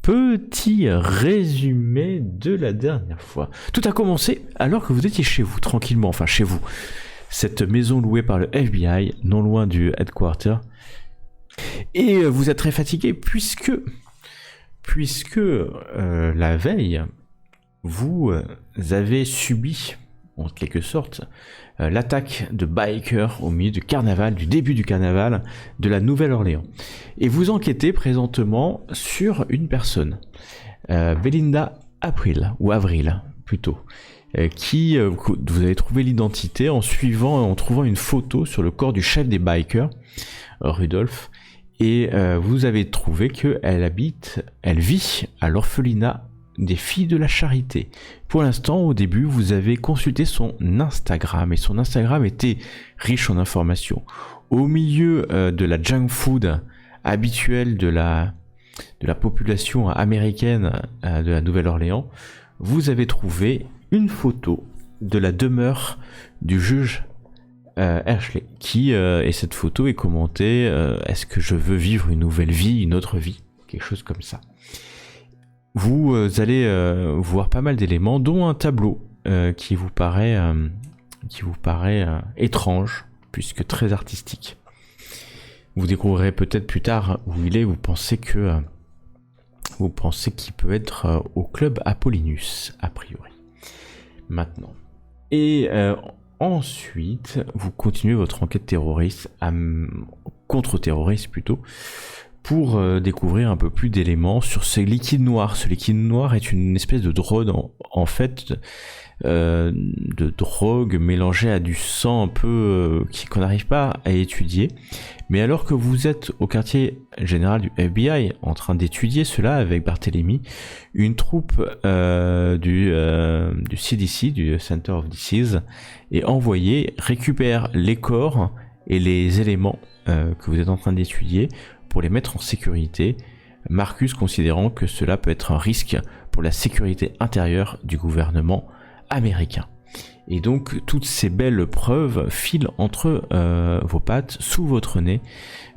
petit résumé de la dernière fois. Tout a commencé alors que vous étiez chez vous, tranquillement, enfin chez vous. Cette maison louée par le FBI, non loin du headquarter. Et vous êtes très fatigué puisque la veille, vous avez subi, en quelque sorte, l'attaque de bikers au milieu du carnaval, du début du carnaval de la Nouvelle-Orléans. Et vous enquêtez présentement sur une personne, Belinda April, ou Avril plutôt, qui vous avez trouvé l'identité en trouvant une photo sur le corps du chef des bikers, Rudolph, et vous avez trouvé qu'elle vit à l'orphelinat des filles de la charité. Pour l'instant, au début, vous avez consulté son Instagram, et son Instagram était riche en informations. Au milieu de la junk food habituelle de la population américaine de la Nouvelle-Orléans, vous avez trouvé une photo de la demeure du juge Ashley, et cette photo est commentée est-ce que je veux vivre une nouvelle vie, une autre vie, quelque chose comme ça. Vous allez voir pas mal d'éléments, dont un tableau qui vous paraît étrange, puisque très artistique. Vous découvrirez peut-être plus tard où il est. Vous pensez qu'il peut être au club Apollinus, a priori. Maintenant. Et ensuite, vous continuez votre enquête terroriste, contre-terroriste plutôt, pour découvrir un peu plus d'éléments sur ce liquide noir. Ce liquide noir est une espèce de drogue, en fait, de drogue mélangée à du sang un peu qu'on n'arrive pas à étudier. Mais alors que vous êtes au quartier général du FBI en train d'étudier cela avec Barthélemy, une troupe du CDC, du Center of Disease, est envoyée, récupère les corps et les éléments que vous êtes en train d'étudier pour les mettre en sécurité, Marcus considérant que cela peut être un risque pour la sécurité intérieure du gouvernement américain. Et donc toutes ces belles preuves filent entre vos pattes, sous votre nez,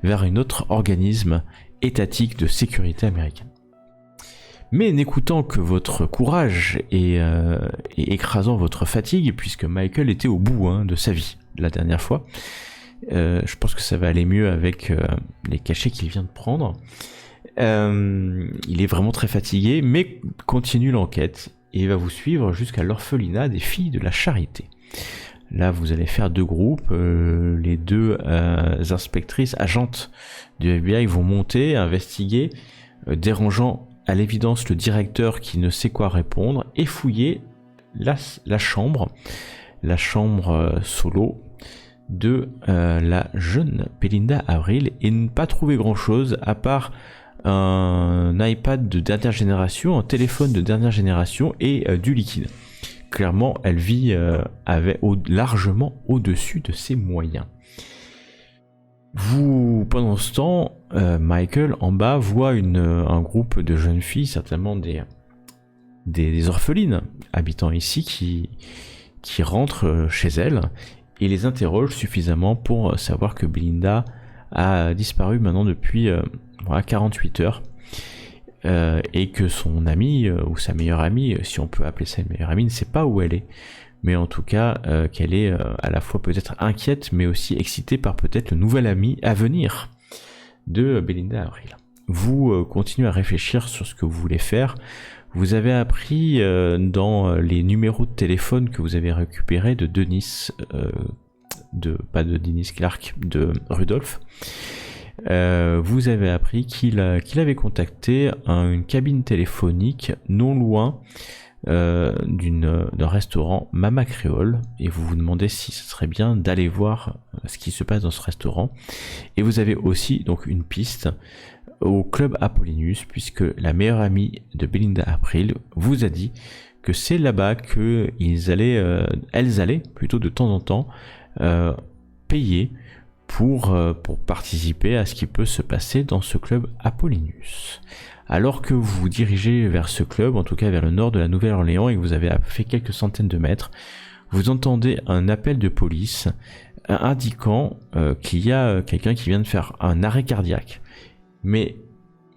vers un autre organisme étatique de sécurité américaine. Mais n'écoutant que votre courage et écrasant votre fatigue, puisque Michael était au bout de sa vie la dernière fois, je pense que ça va aller mieux avec les cachets qu'il vient de prendre. Il est vraiment très fatigué, mais continue l'enquête et va vous suivre jusqu'à l'orphelinat des filles de la charité. Là, vous allez faire deux groupes. Les deux inspectrices, agentes du FBI vont monter, investiguer, dérangeant à l'évidence le directeur qui ne sait quoi répondre, et fouiller la chambre solo de la jeune Belinda Avril, et ne pas trouver grand chose à part un iPad de dernière génération, un téléphone de dernière génération et du liquide. Clairement, elle vit largement au-dessus de ses moyens. Pendant ce temps, Michael en bas voit un groupe de jeunes filles, certainement des orphelines habitant ici, qui rentrent chez elles et les interroge suffisamment pour savoir que Belinda a disparu maintenant depuis 48 heures, et que son amie, ou sa meilleure amie, si on peut appeler ça une meilleure amie, ne sait pas où elle est, mais en tout cas qu'elle est à la fois peut-être inquiète, mais aussi excitée par peut-être le nouvel ami à venir de Belinda Avril. Vous continuez à réfléchir sur ce que vous voulez faire. Vous avez appris dans les numéros de téléphone que vous avez récupérés de pas de Dennis Clark, de Rudolph. Vous avez appris qu'il avait contacté une cabine téléphonique non loin d'un restaurant Mama Créole, et vous vous demandez si ce serait bien d'aller voir ce qui se passe dans ce restaurant. Et vous avez aussi donc une piste au club Apollinus, puisque la meilleure amie de Belinda April vous a dit que c'est là-bas elles allaient plutôt de temps en temps payer pour participer à ce qui peut se passer dans ce club Apollinus. Alors que vous vous dirigez vers ce club, en tout cas vers le nord de la Nouvelle-Orléans, et que vous avez fait quelques centaines de mètres, vous entendez un appel de police indiquant qu'il y a quelqu'un qui vient de faire un arrêt cardiaque. Mais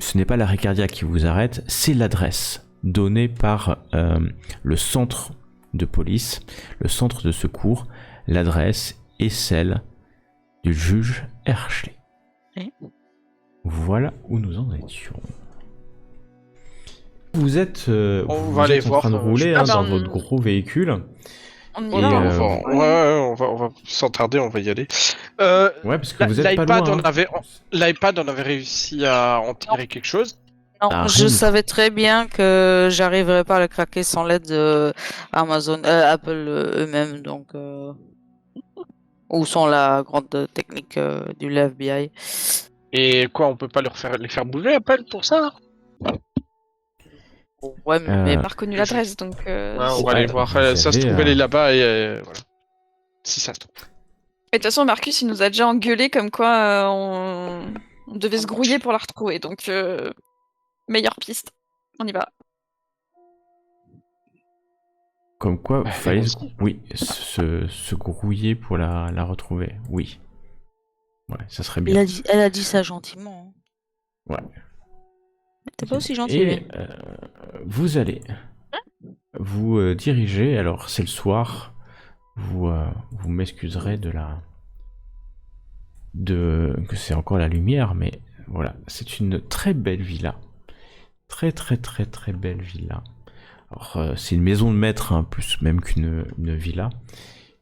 ce n'est pas l'arrêt cardiaque qui vous arrête, c'est l'adresse donnée par le centre de police, le centre de secours. L'adresse est celle du juge Hershey. Voilà où nous en étions. Vous êtes, On va aller en voir, train de rouler dans votre gros véhicule. On y Et, va. on va sans tarder, on va y aller. Ouais, parce que vous êtes pas L'iPad, loin. L'iPad, on avait réussi à en tirer quelque chose. Non, Ah, je rien. savais très bien que j'arriverais pas à le craquer sans l'aide de Apple eux-mêmes, donc ou sans la grande technique du FBI. Et quoi, on peut pas les faire bouger, Apple, pour ça? Ouais, mais Euh, par Pas reconnu l'adresse, donc. Ouais, on va Ouais, aller voir. vous Ça se avez, trouve, elle est là-bas et voilà. Si ça se trouve. Et de toute façon, Marcus, il nous a déjà engueulé comme quoi on devait se grouiller pour la retrouver. Donc, meilleure piste. On y va. Comme quoi, Ouais, fallait allons-y. se grouiller pour la retrouver. Oui. Ouais, ça serait Elle bien. a dit ça gentiment. Ouais. T'es pas aussi gentil, lui. Et vous allez vous diriger. Alors, c'est le soir. Vous m'excuserez que c'est encore la lumière, mais voilà, c'est une très belle villa. Très très très très belle villa. Alors, c'est une maison de maître, hein, plus même qu'une villa,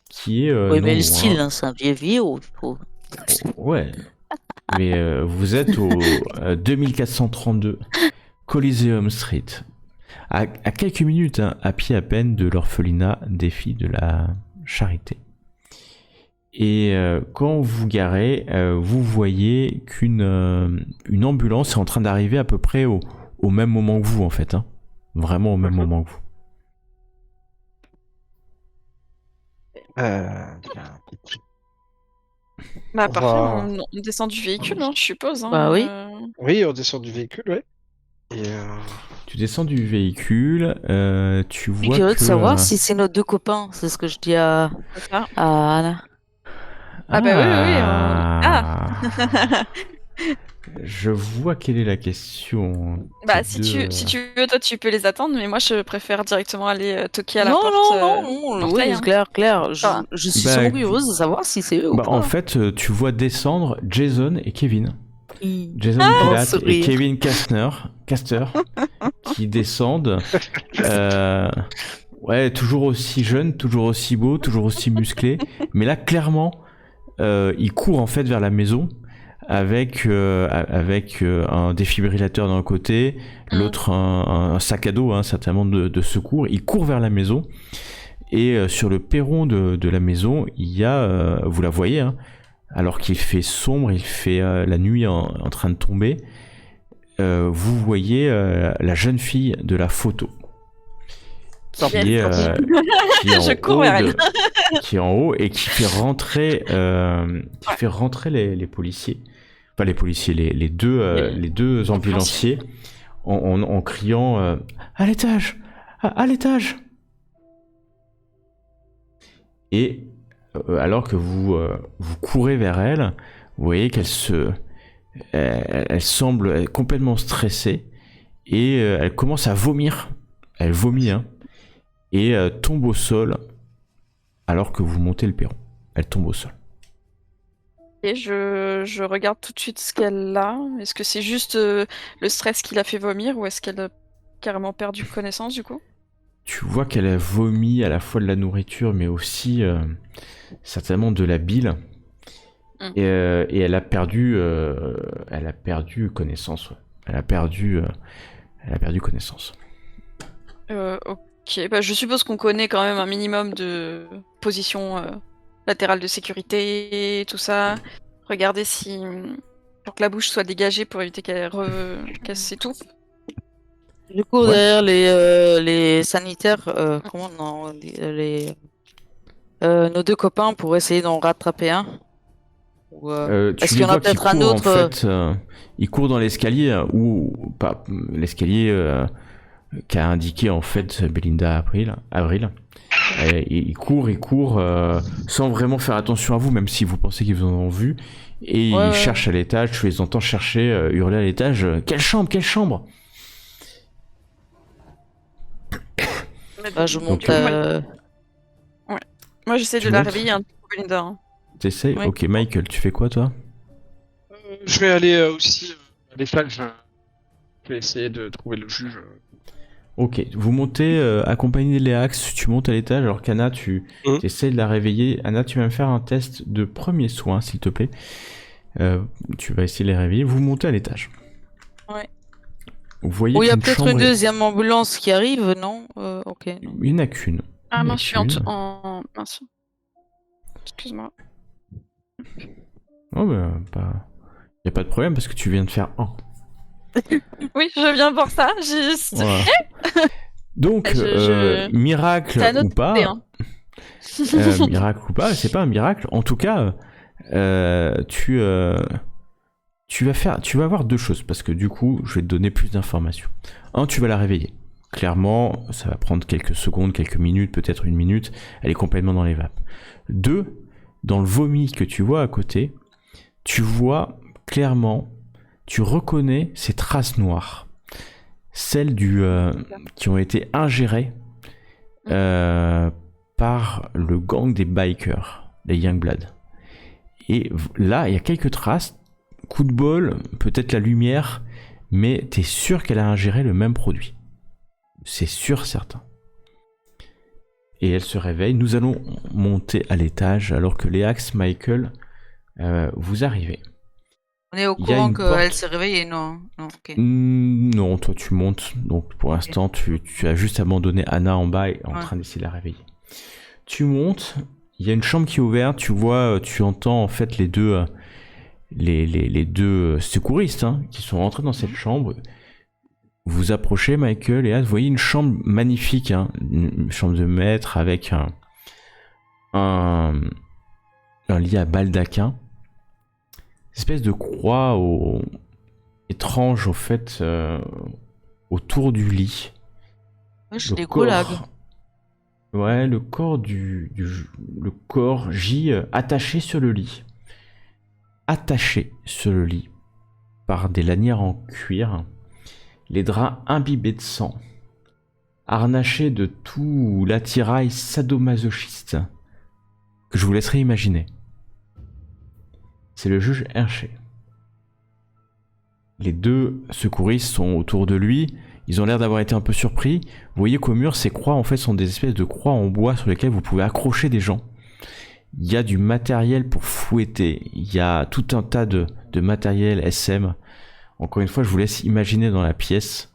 qui est Oui, non mais le loin. style, hein, c'est un vieux vieux, je trouve. Ouais. Mais vous êtes au 2432 Coliseum Street, à quelques minutes, hein, à pied à peine, de l'orphelinat des filles de la Charité. Et quand vous garez, vous voyez une ambulance est en train d'arriver à peu près au même moment que vous, en fait. Hein. Vraiment au même moment que vous. Bah, On parfait, va- on descend du véhicule, hein, je suppose. Hein, Bah oui. Oui, on descend du véhicule, ouais. Et Tu descends du véhicule, tu Je suis vois curieux de que... savoir si c'est nos deux copains. C'est ce que je dis à c'est ça. Anna. Ah bah oui, Ah. Je vois quelle est la question. Bah, Tes si tu veux, toi, tu peux les attendre, mais moi, je préfère directement aller toquer à la Non, porte. non, portail, oui, hein. Claire. Ça va. Je suis Bah, curieuse de savoir si c'est eux ou Bah, pas. en fait, tu vois descendre Jason et Kevin. Jason Oh, Pilat et sourire. Kevin Caster qui descendent. Ouais, toujours aussi jeune, toujours aussi beau, toujours aussi musclé. Mais là, clairement, ils courent en fait vers la maison avec un défibrillateur d'un côté, l'autre un sac à dos, hein, certainement de secours. Ils courent vers la maison et sur le perron de la maison, il y a, vous la voyez, hein, alors qu'il fait sombre, il fait la nuit en train de tomber. Vous voyez la jeune fille de la photo qui est en Je cours haut vers elle. qui est en haut et qui fait rentrer les policiers, enfin les policiers, les deux ambulanciers en criant à l'étage, à l'étage. Et alors que vous courez vers elle, vous voyez elle semble complètement stressée et elle commence à vomir. Elle vomit, hein, et tombe au sol alors que vous montez le perron. Elle tombe au sol. Et je regarde tout de suite ce qu'elle a. Est-ce que c'est juste le stress qui l'a fait vomir ou est-ce qu'elle a carrément perdu connaissance du coup? Tu vois qu'elle a vomi à la fois de la nourriture mais aussi certainement de la bile. Et elle a perdu connaissance. Ouais. Elle a perdu connaissance. Ok, bah je suppose qu'on connaît quand même un minimum de position latérale de sécurité, tout ça. Regardez si pour que la bouche soit dégagée pour éviter qu'elle s'étouffe. Du coup, Ouais. derrière les sanitaires, comment non, nos deux copains pour essayer d'en rattraper un. Ou, Tu est-ce les qu'il y en a vois qui peut-être un courent, autre en fait, ils courent dans l'escalier ou pas l'escalier qu'a indiqué en fait Belinda Avril. Et ils courent sans vraiment faire attention à vous, même si vous pensez qu'ils vous en ont vu. Et Ouais, ils ouais. cherchent à l'étage, tu les entends chercher, hurler à l'étage, quelle chambre, quelle chambre? Bah, je Du monte. coup, moi j'essaie Tu de la montes réveiller un peu pour Belinda. Hein. T'essayes? Ouais. Ok, Michael, tu fais quoi toi? Je vais aller aussi à l'étage. Je vais essayer de trouver le juge. Ok, vous montez, accompagné de Léax, tu montes à l'étage alors qu'Anna, tu essaies de la réveiller. Anna, tu vas me faire un test de premier soin, s'il te plaît. Tu vas essayer de les réveiller. Vous montez à l'étage. Ouais. Vous voyez Oh, il y a qu'une peut-être chambre une est- deuxième ambulance qui arrive, non? Ok. Non. Il n'y en a qu'une. Ah Il y en a mince, je suis en... qu'une. Mince. Excuse-moi. Oh, bah, pas... Y a pas de problème parce que tu viens de faire un. Oui, je viens pour ça. Juste... Voilà. Donc, miracle C'est à ou noter, pas, hein. miracle ou pas, c'est pas un miracle. En tout cas, tu vas avoir deux choses parce que du coup, je vais te donner plus d'informations. Un, tu vas la réveiller. Clairement, ça va prendre quelques secondes, quelques minutes, peut-être une minute. Elle est complètement dans les vapes. Deux, dans le vomi que tu vois à côté, tu vois clairement, tu reconnais ces traces noires. Celles qui ont été ingérées par le gang des bikers, les Youngblood. Et là, il y a quelques traces, coup de bol, peut-être la lumière, mais t'es sûr qu'elle a ingéré le même produit. C'est sûr, certain. Et elle se réveille. Nous allons monter à l'étage alors que Léax, Michael, vous arrivez. On est au Il y a courant une qu'elle porte. s'est réveillée, non? Non, ok. Non, toi tu montes. Donc pour l'instant, tu as juste abandonné Anna en bas et en Ouais. train d'essayer de la réveiller. Tu montes. Il y a une chambre qui est ouverte. Tu vois, tu entends en fait les deux secouristes qui sont rentrés dans cette chambre. Vous approchez, Michael et Anne, vous voyez une chambre magnifique, une chambre de maître avec un lit à baldaquin. Espèce de croix étrange au fait autour du lit. Ouais, j'ai des collabs. Ouais, le corps le corps gît attaché sur le lit. Attaché sur le lit par des lanières en cuir. Les draps imbibés de sang. Harnachés de tout l'attirail sadomasochiste que je vous laisserai imaginer. C'est le juge Hershey. Les deux secouristes sont autour de lui. Ils ont l'air d'avoir été un peu surpris. Vous voyez qu'au mur, ces croix en fait sont des espèces de croix en bois sur lesquelles vous pouvez accrocher des gens. Il y a du matériel pour fouetter. Il y a tout un tas de matériel SM. Encore une fois, je vous laisse imaginer dans la pièce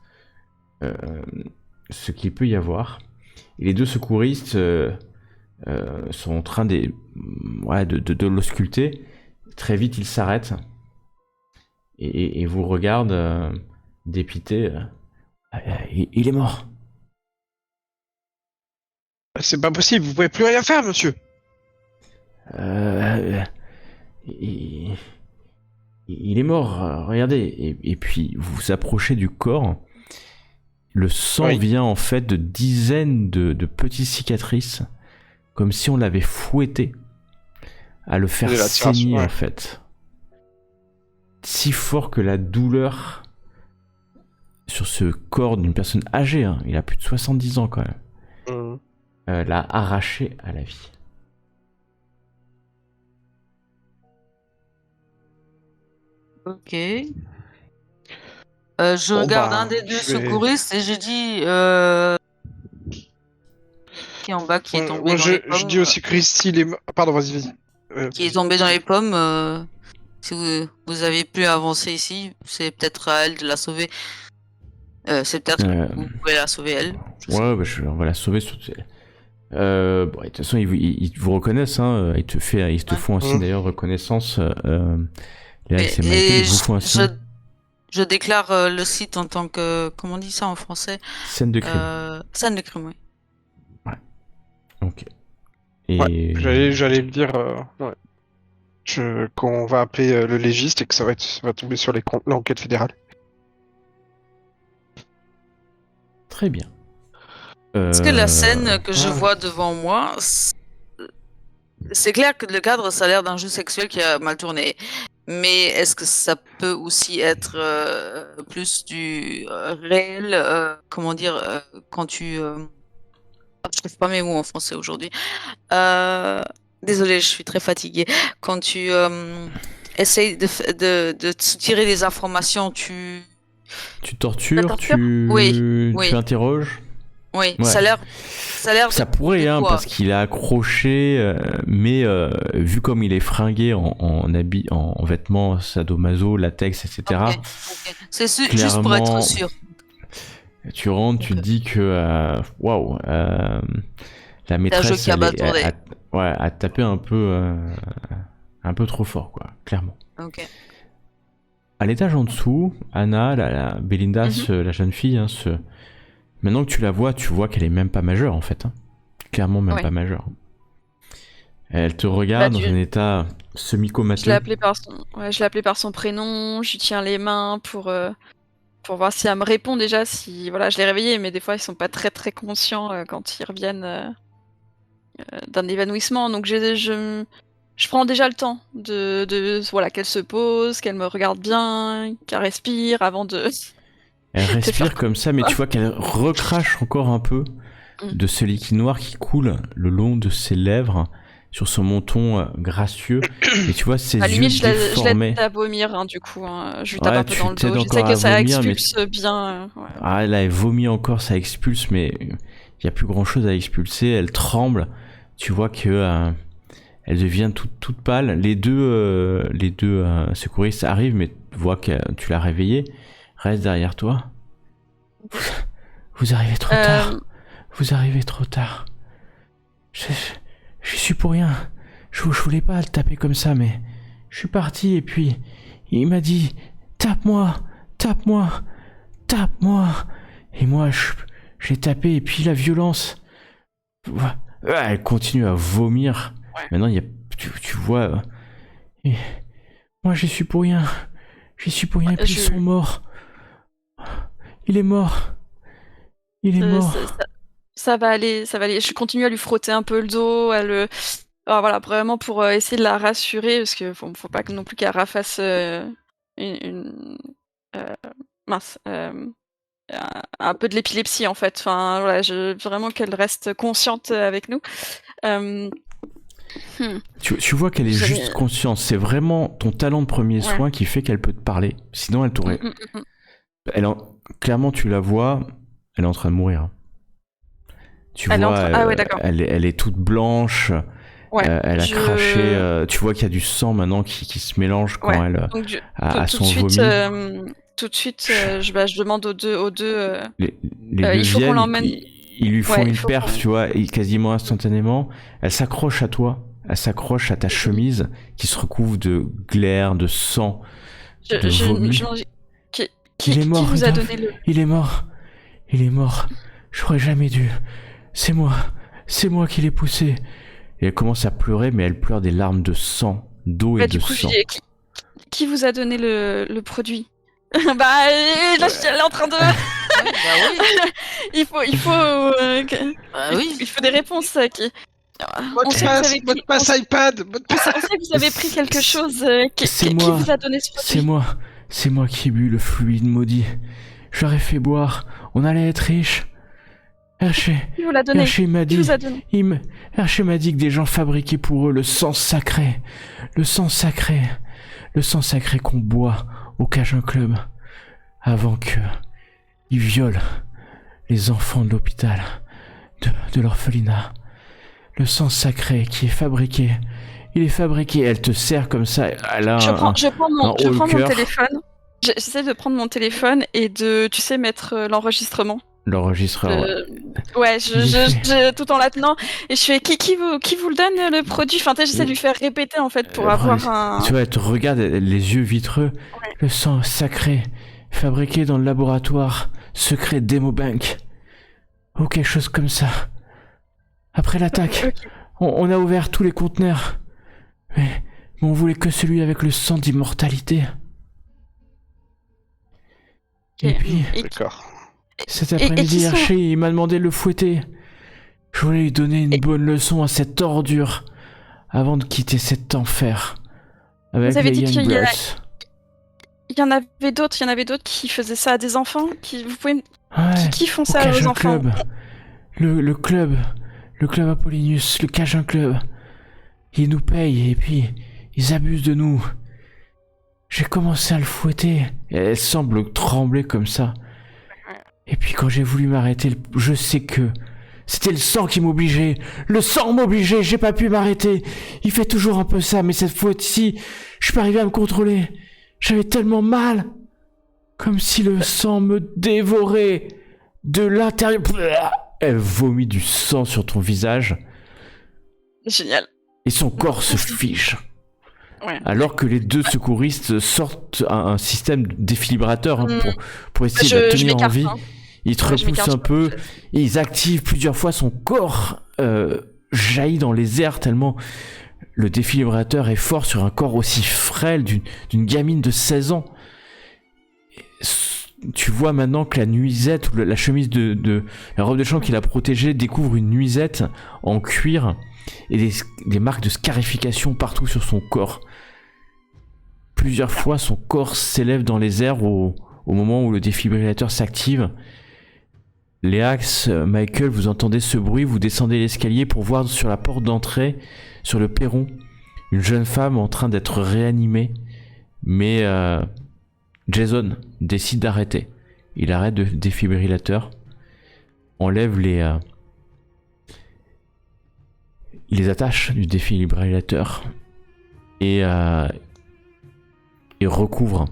ce qu'il peut y avoir. Et les deux secouristes sont en train de l'ausculter. Très vite, ils s'arrêtent et vous regardent dépité. Il est mort. C'est pas possible, vous pouvez plus rien faire, monsieur. Il est mort, regardez. Et puis, vous vous approchez du corps. Le sang Oui. vient en fait de dizaines de petites cicatrices, comme si on l'avait fouetté à le faire De la tiration, saigner ouais. en fait. Si fort que la douleur sur ce corps d'une personne âgée, il a plus de 70 ans quand même, l'a arraché à la vie. Ok. Je Bon, regarde bah, un des deux je vais- secouristes et je dis qui est en bas, qui est tombé moi, dans les je pommes. dis aussi Christy, les... Pardon, vas-y. Qui est tombé dans les pommes. Si vous avez pu avancer ici, c'est peut-être à elle de la sauver. C'est peut-être que vous pouvez la sauver elle. Ouais, bah, on va la sauver. Bon, de toute façon, ils vous reconnaissent. Ils te font un signe d'ailleurs de reconnaissance. Léa, c'est Michael, ils vous font un signe. Je déclare le site en tant que... Comment on dit ça en français? Scène de crime. Scène de crime, oui. Ok. Et... Ouais, j'allais le dire. Ouais. Qu'on va appeler le légiste et que ça va tomber sur l'enquête fédérale. Très bien. Est-ce que la scène que je vois devant moi, c'est clair que le cadre, ça a l'air d'un jeu sexuel qui a mal tourné. Mais est-ce que ça peut aussi être plus du réel, comment dire, quand tu... je trouve pas mes mots en français aujourd'hui. Désolée, je suis très fatiguée. Quand tu essayes de tirer des informations, Tu La tortures, torture Oui, tu oui, interroges. oui. Ouais. Ça a l'air Ça pourrait, de hein, quoi? parce qu'il est accroché, mais vu comme il est fringué en habits, en vêtements sadomaso, latex, etc. Ok, ok. C'est juste pour être Clairement, sûr. tu rentres, tu te Ok. dis que waouh, la C'est un jeu maîtresse, qui a elle est, bâtordé. ouais, a tapé un peu trop fort, quoi, clairement. Ok. À l'étage en dessous, Anna, Belinda, Mhm. la jeune fille, hein, maintenant que tu la vois, tu vois qu'elle est même pas majeure en fait. Hein. Clairement même Ouais. pas majeure. Elle te Bah, regarde dans un état je l'ai semi-comateux. appelé par je l'ai appelé par son prénom, je lui tiens les mains pour voir si elle me répond déjà, si voilà, je l'ai réveillée, mais des fois ils sont pas très très conscients quand ils reviennent d'un évanouissement, donc je prends déjà le temps voilà, qu'elle se pose, qu'elle me regarde bien, qu'elle respire avant de Elle de faire respire quoi comme ça, mais que ce tu soit. vois qu'elle recrache encore un peu Mm. de ce liquide noir qui coule le long de ses lèvres, sur son menton gracieux. Et tu vois ses À la yeux limite, je déformés. l'aide à vomir, hein, du coup, hein. Je lui tape Ouais, un peu dans tu le dos, t'aides j'essaie encore que à ça vomir, mais expulse bien. Ouais. ah, là, elle vomit encore, ça expulse, mais il n'y a plus grand chose à expulser. Elle tremble. Tu vois que elle devient toute pâle. Les deux secouristes arrivent, mais voient que tu l'as réveillée. Reste derrière toi. Vous arrivez trop tard. Euh, Vous arrivez trop tard. Je, je suis pour rien. Je voulais pas le taper comme ça, mais je suis parti et puis il m'a dit tape-moi, tape-moi, tape-moi. Et moi, j'ai tapé et puis la violence. Elle continue à vomir. Ouais. Maintenant, tu vois. Et moi, j'y suis pour rien. J'y suis pour rien. Et puis ils sont morts. Il est mort. Il est mort. ça va aller, ça va aller. Je continue à lui frotter un peu le dos, alors voilà, vraiment pour essayer de la rassurer, parce que faut pas non plus qu'elle rafasse une euh, mince, un peu de l'épilepsie en fait. Enfin voilà, vraiment qu'elle reste consciente avec nous. Euh, hmm. Tu vois qu'elle est J'ai- juste consciente. C'est vraiment ton talent de premier Ouais. soin qui fait qu'elle peut te parler. Sinon, elle t'aurait. Clairement, tu la vois. Elle est en train de mourir. Tu Elle est en vois, train- Ah ouais, d'accord. elle est toute blanche. Ouais. Elle a craché. Tu vois qu'il y a du sang maintenant qui se mélange quand Ouais. elle Donc, a tout de son suite, vomi. tout de suite, je demande aux deux. Les deux Il faut qu'on viennent, l'emmène. ils lui font Ouais, il une faut perf, qu'on. tu vois, et quasiment instantanément. Elle s'accroche à toi, elle s'accroche à ta chemise qui se recouvre de glaire, de sang, de vomi. Je m'en dis- Il est mort, qui vous a Rudolph. donné le. Il est mort. Il est mort. J'aurais jamais dû. C'est moi qui l'ai poussé. Et elle commence à pleurer, mais elle pleure des larmes de sang, d'eau et Bah, de du coup, je sang. dis, qui vous a donné le produit? Bah, là, elle est en train de. Ouais, bah oui. Bah oui. Il faut des réponses. Mot On de sait que vous passe, avez mot de passe iPad, mot de passe. on sait que vous avez pris quelque chose. C'est Qui moi. vous a donné ce C'est produit? moi qui ai bu le fluide maudit. Je leur ai fait boire. On allait être riches. Hershey Qui vous l'a donné? Hershey m'a Qui dit. vous a donné? Hershey m'a dit que des gens fabriquaient pour eux le sang sacré. Le sang sacré. Le sang sacré qu'on boit au Cajun Club. Avant que ils violent les enfants de l'hôpital. De l'orphelinat. Le sang sacré qui est fabriqué. Il est fabriqué. Elle te sert comme ça. Elle a Je prends haut le mon cœur. téléphone. J'essaie de prendre mon téléphone et de, tu sais, mettre l'enregistrement. L'enregistreur. Ouais, Il tout en la tenant. Et je fais, qui vous le donne, le produit? Enfin, tu sais, j'essaie de lui faire répéter, en fait, pour avoir un. Tu vois, elle te regarde, les yeux vitreux. Ouais. Le sang sacré, fabriqué dans le laboratoire secret d'Hemobank. Ou quelque chose comme ça. Après l'attaque, Ok. on a ouvert tous les conteneurs. Mais on voulait que celui avec le sang d'immortalité. Et puis, D'accord. cet et qui après-midi, sont- Hershey, il m'a demandé de le fouetter. Je voulais lui donner une bonne leçon à cette ordure avant de quitter cet enfer. avec Vous avez les dit qu'il y a- Youngbloods. Il y en avait d'autres qui faisaient ça à des enfants. Vous pouvez... Ouais, qui font au ça aux Cajun enfants? Club. Le club Apollinius, le Cajun Club. Ils nous payent et puis ils abusent de nous. J'ai commencé à le fouetter. Et elle semble trembler comme ça. Et puis quand j'ai voulu m'arrêter, je sais que c'était le sang qui m'obligeait. Le sang m'obligeait, j'ai pas pu m'arrêter. Il fait toujours un peu ça, mais cette fois-ci, je suis pas arrivé à me contrôler. J'avais tellement mal. Comme si le sang me dévorait de l'intérieur. Elle vomit du sang sur ton visage Génial. et son corps se fige. Ouais. Alors que les deux secouristes sortent un système défibrillateur pour essayer de Je tenir en m'écarte, vie. hein. Ils te Ouais, je repoussent m'écarte, un je peu pense. et ils activent plusieurs fois son corps jaillit dans les airs tellement le défibrillateur est fort sur un corps aussi frêle d'une gamine de 16 ans. Tu vois maintenant que la nuisette ou la chemise de la robe de chambre qui l'a protégée découvre une nuisette en cuir et des marques de scarification partout sur son corps. Plusieurs fois, son corps s'élève dans les airs au moment où le défibrillateur s'active. Léax, Michael, vous entendez ce bruit, vous descendez l'escalier pour voir sur la porte d'entrée, sur le perron, une jeune femme en train d'être réanimée, mais Jason décide d'arrêter. Il arrête le défibrillateur, enlève les attaches du défibrillateur et recouvre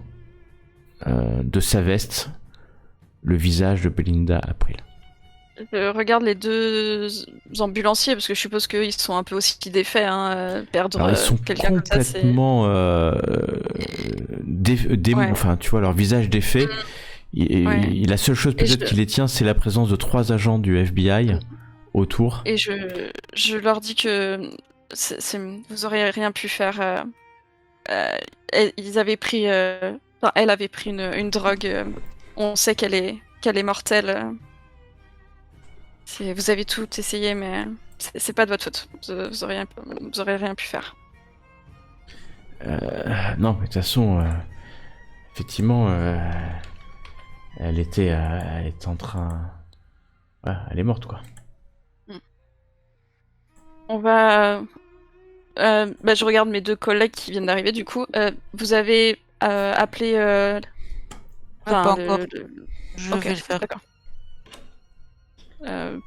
de sa veste le visage de Belinda April. Je regarde les deux ambulanciers parce que je suppose qu'ils sont un peu aussi défaits. Perdre Alors ils sont quelqu'un comme ça, c'est... complètement Ouais. enfin tu vois leur visage défait. Ouais. La seule chose peut-être qui les tient, c'est la présence de 3 agents du FBI autour. Et je leur dis que vous auriez rien pu faire. Ils avaient pris, enfin, elle avait pris une drogue. On sait qu'elle est mortelle. Vous avez tout essayé, mais c'est pas de votre faute. Vous aurez rien pu faire. Non, mais de toute façon, effectivement, elle était en train. Ouais, elle est morte, quoi. On va. Je regarde mes deux collègues qui viennent d'arriver. Du coup, vous avez appelé. Pas encore. Je Ok, vais le faire. d'accord.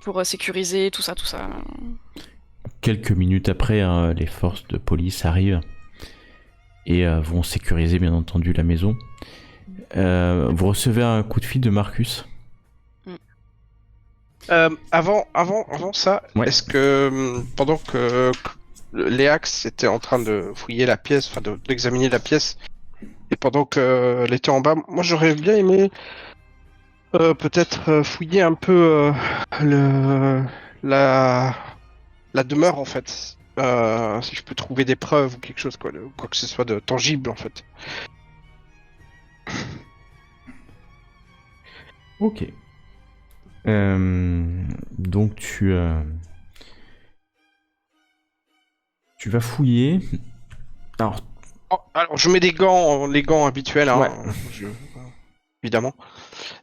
Pour sécuriser tout ça. Quelques minutes après, les forces de police arrivent et vont sécuriser bien entendu la maison. Vous recevez un coup de fil de Marcus. Avant ça, Ouais. est-ce que pendant que Léax était en train de fouiller la pièce, enfin d'examiner la pièce, et pendant qu'elle était en bas, moi j'aurais bien aimé peut-être fouiller un peu la demeure en fait. Si je peux trouver des preuves ou quelque chose, quoi que ce soit de tangible en fait. Ok. Donc tu vas fouiller. Alors, Alors je mets les gants habituels, hein, Ouais. évidemment.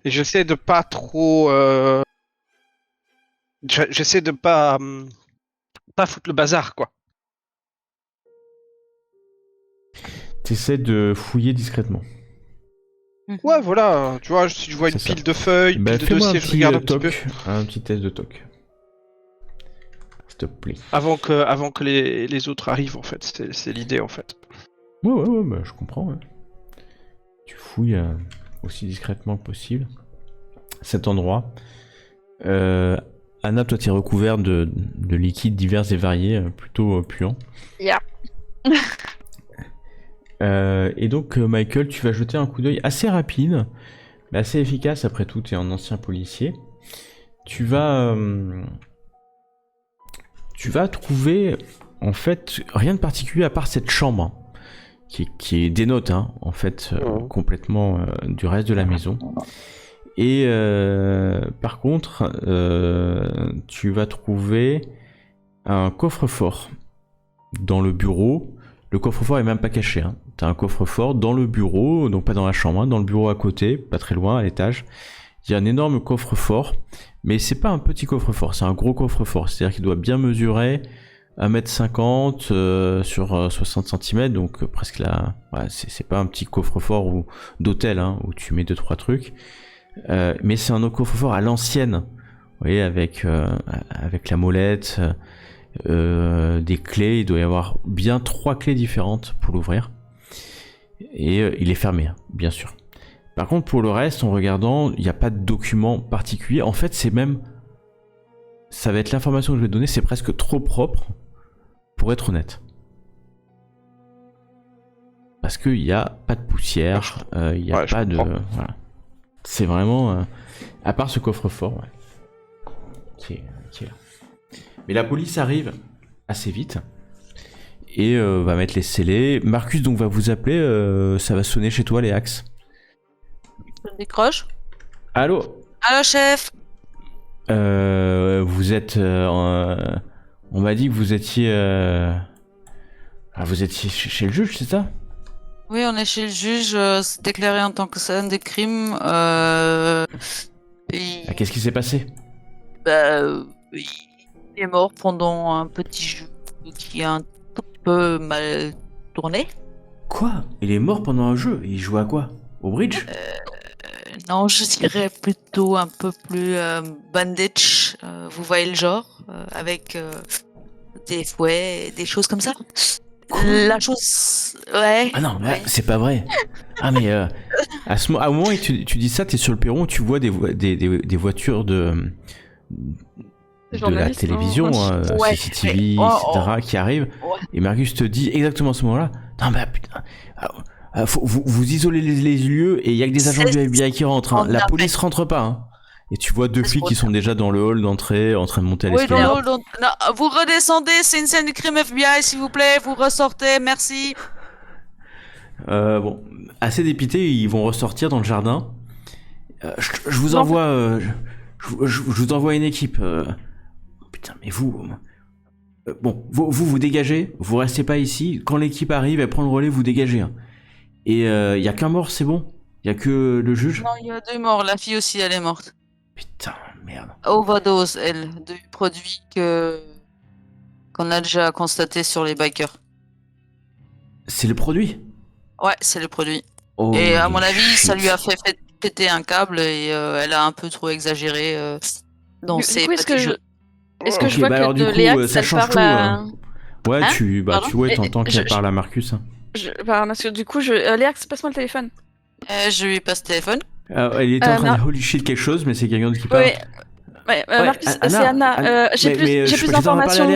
Et j'essaie de pas trop. J'essaie de pas foutre le bazar, quoi. t'essaies de fouiller discrètement. Ouais, voilà. Tu vois, si je vois une C'est ça. pile de feuilles, Bah, pile de fais-moi un dossiers, je petit regarde un petit peu. toc, un petit test de toc. S'il te plaît. Avant que les autres arrivent, en fait. C'est l'idée, en fait. Ouais, bah, je comprends. Ouais. Tu fouilles aussi discrètement que possible cet endroit. Anna, toi, t'es recouvert de liquides divers et variés, plutôt puants. Yeah. Et donc, Michael, tu vas jeter un coup d'œil assez rapide, mais assez efficace. Après tout, t'es un ancien policier. Tu vas trouver, en fait, rien de particulier à part cette chambre, qui dénote, hein, en fait, complètement du reste de la maison. Et par contre, tu vas trouver un coffre-fort dans le bureau. Le coffre-fort est même pas caché. Hein. T'as un coffre-fort dans le bureau, donc pas dans la chambre, hein, dans le bureau à côté, pas très loin, à l'étage. Il y a un énorme coffre-fort, mais c'est pas un petit coffre-fort, c'est un gros coffre-fort. C'est-à-dire qu'il doit bien mesurer 1m50 sur 60 cm, donc presque là. Ouais, c'est pas un petit coffre-fort d'hôtel hein, où tu mets 2-3 trucs. Mais c'est un coffre-fort à l'ancienne. Vous voyez, avec la molette, des clés. Il doit y avoir bien 3 clés différentes pour l'ouvrir. Et il est fermé, hein, bien sûr. Par contre, pour le reste, en regardant, il n'y a pas de document particulier. En fait, c'est même... Ça va être l'information que je vais te donner, c'est presque trop propre pour être honnête. Parce qu'il n'y a pas de poussière, il n'y a pas de... Voilà. C'est vraiment... à part ce coffre-fort, ouais, qui est là. Mais la police arrive assez vite et va mettre les scellés. Marcus donc va vous appeler, ça va sonner chez toi, les axes. Je décroche. Allô? Allô, chef? Vous êtes... on m'a dit que vous étiez... vous étiez chez le juge, c'est ça? Oui, on est chez le juge, c'est déclaré en tant que scène de crime. Qu'est-ce qui s'est passé? Il est mort pendant un petit jeu qui a un tout peu mal tourné. Quoi? Il est mort pendant un jeu? Il jouait à quoi? Au bridge? Non, je dirais plutôt un peu plus bandage. Vous voyez le genre, avec des fouets, des choses comme ça. La chose, ouais. Ah non, mais ouais. c'est pas vrai. Ah mais au moment où tu dis ça, t'es sur le perron, tu vois des voitures de la télévision, ouais. CCTV, etc. qui arrivent. Ouais. Et Marcus te dit exactement à ce moment-là, non mais putain, vous isolez les lieux et il y a que des agents du FBI qui rentrent. Hein. La police rentre pas. Hein. Et tu vois 2 flics qui sont déjà dans le hall d'entrée en train de monter à l'escalier. Oui, non, vous redescendez, c'est une scène de crime FBI, s'il vous plaît, vous ressortez, merci. Bon, assez dépités, ils vont ressortir dans le jardin. Je vous envoie, je vous envoie une équipe. Putain, mais vous, bon, vous dégagez, vous restez pas ici. Quand l'équipe arrive, elle prend le relais, vous dégagez. Hein. Et y a qu'un mort, c'est bon. Y a que le juge. Non, il y a 2 morts. La fille aussi, elle est morte. Putain, merde. Overdose, elle, de produits qu'on a déjà constaté sur les bikers. C'est le produit? Ouais, c'est le produit. Oh, et à mon avis, shit. ça lui a fait péter un câble et elle a un peu trop exagéré dans ses petits jeux. Est-ce que Ok, je vois bah alors, que du de coup, Léa, ça elle change parle à... tout. Ouais, Hein? tu t'entends qu'elle parle à Marcus. Hein. Parce que du coup, Léa, passe-moi le téléphone. Je lui passe le téléphone. Elle était en train de holy shit quelque chose, mais c'est quelqu'un d'autre qui parle. Ouais, Marcus, c'est Anna. J'ai plus d'informations.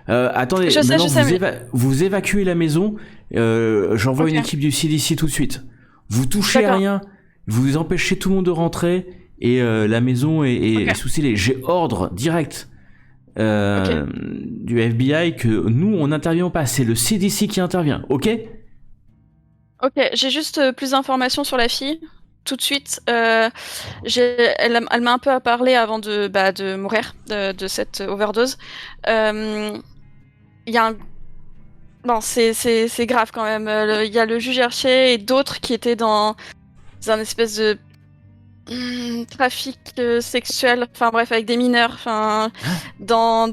Attendez, Je sais, maintenant vous évacuez la maison. J'envoie une équipe du CDC tout de suite. Vous touchez à rien, vous empêchez tout le monde de rentrer et la maison est sous scellé. J'ai ordre direct du FBI que nous on n'intervient pas. C'est le CDC qui intervient, ok? Ok, j'ai juste plus d'informations sur la fille. Tout de suite, elle m'a un peu parlé avant de mourir de cette overdose. Il y a un... Bon, c'est grave quand même. Il y a le juge Herché et d'autres qui étaient dans un espèce de trafic sexuel, enfin bref, avec des mineurs, enfin dans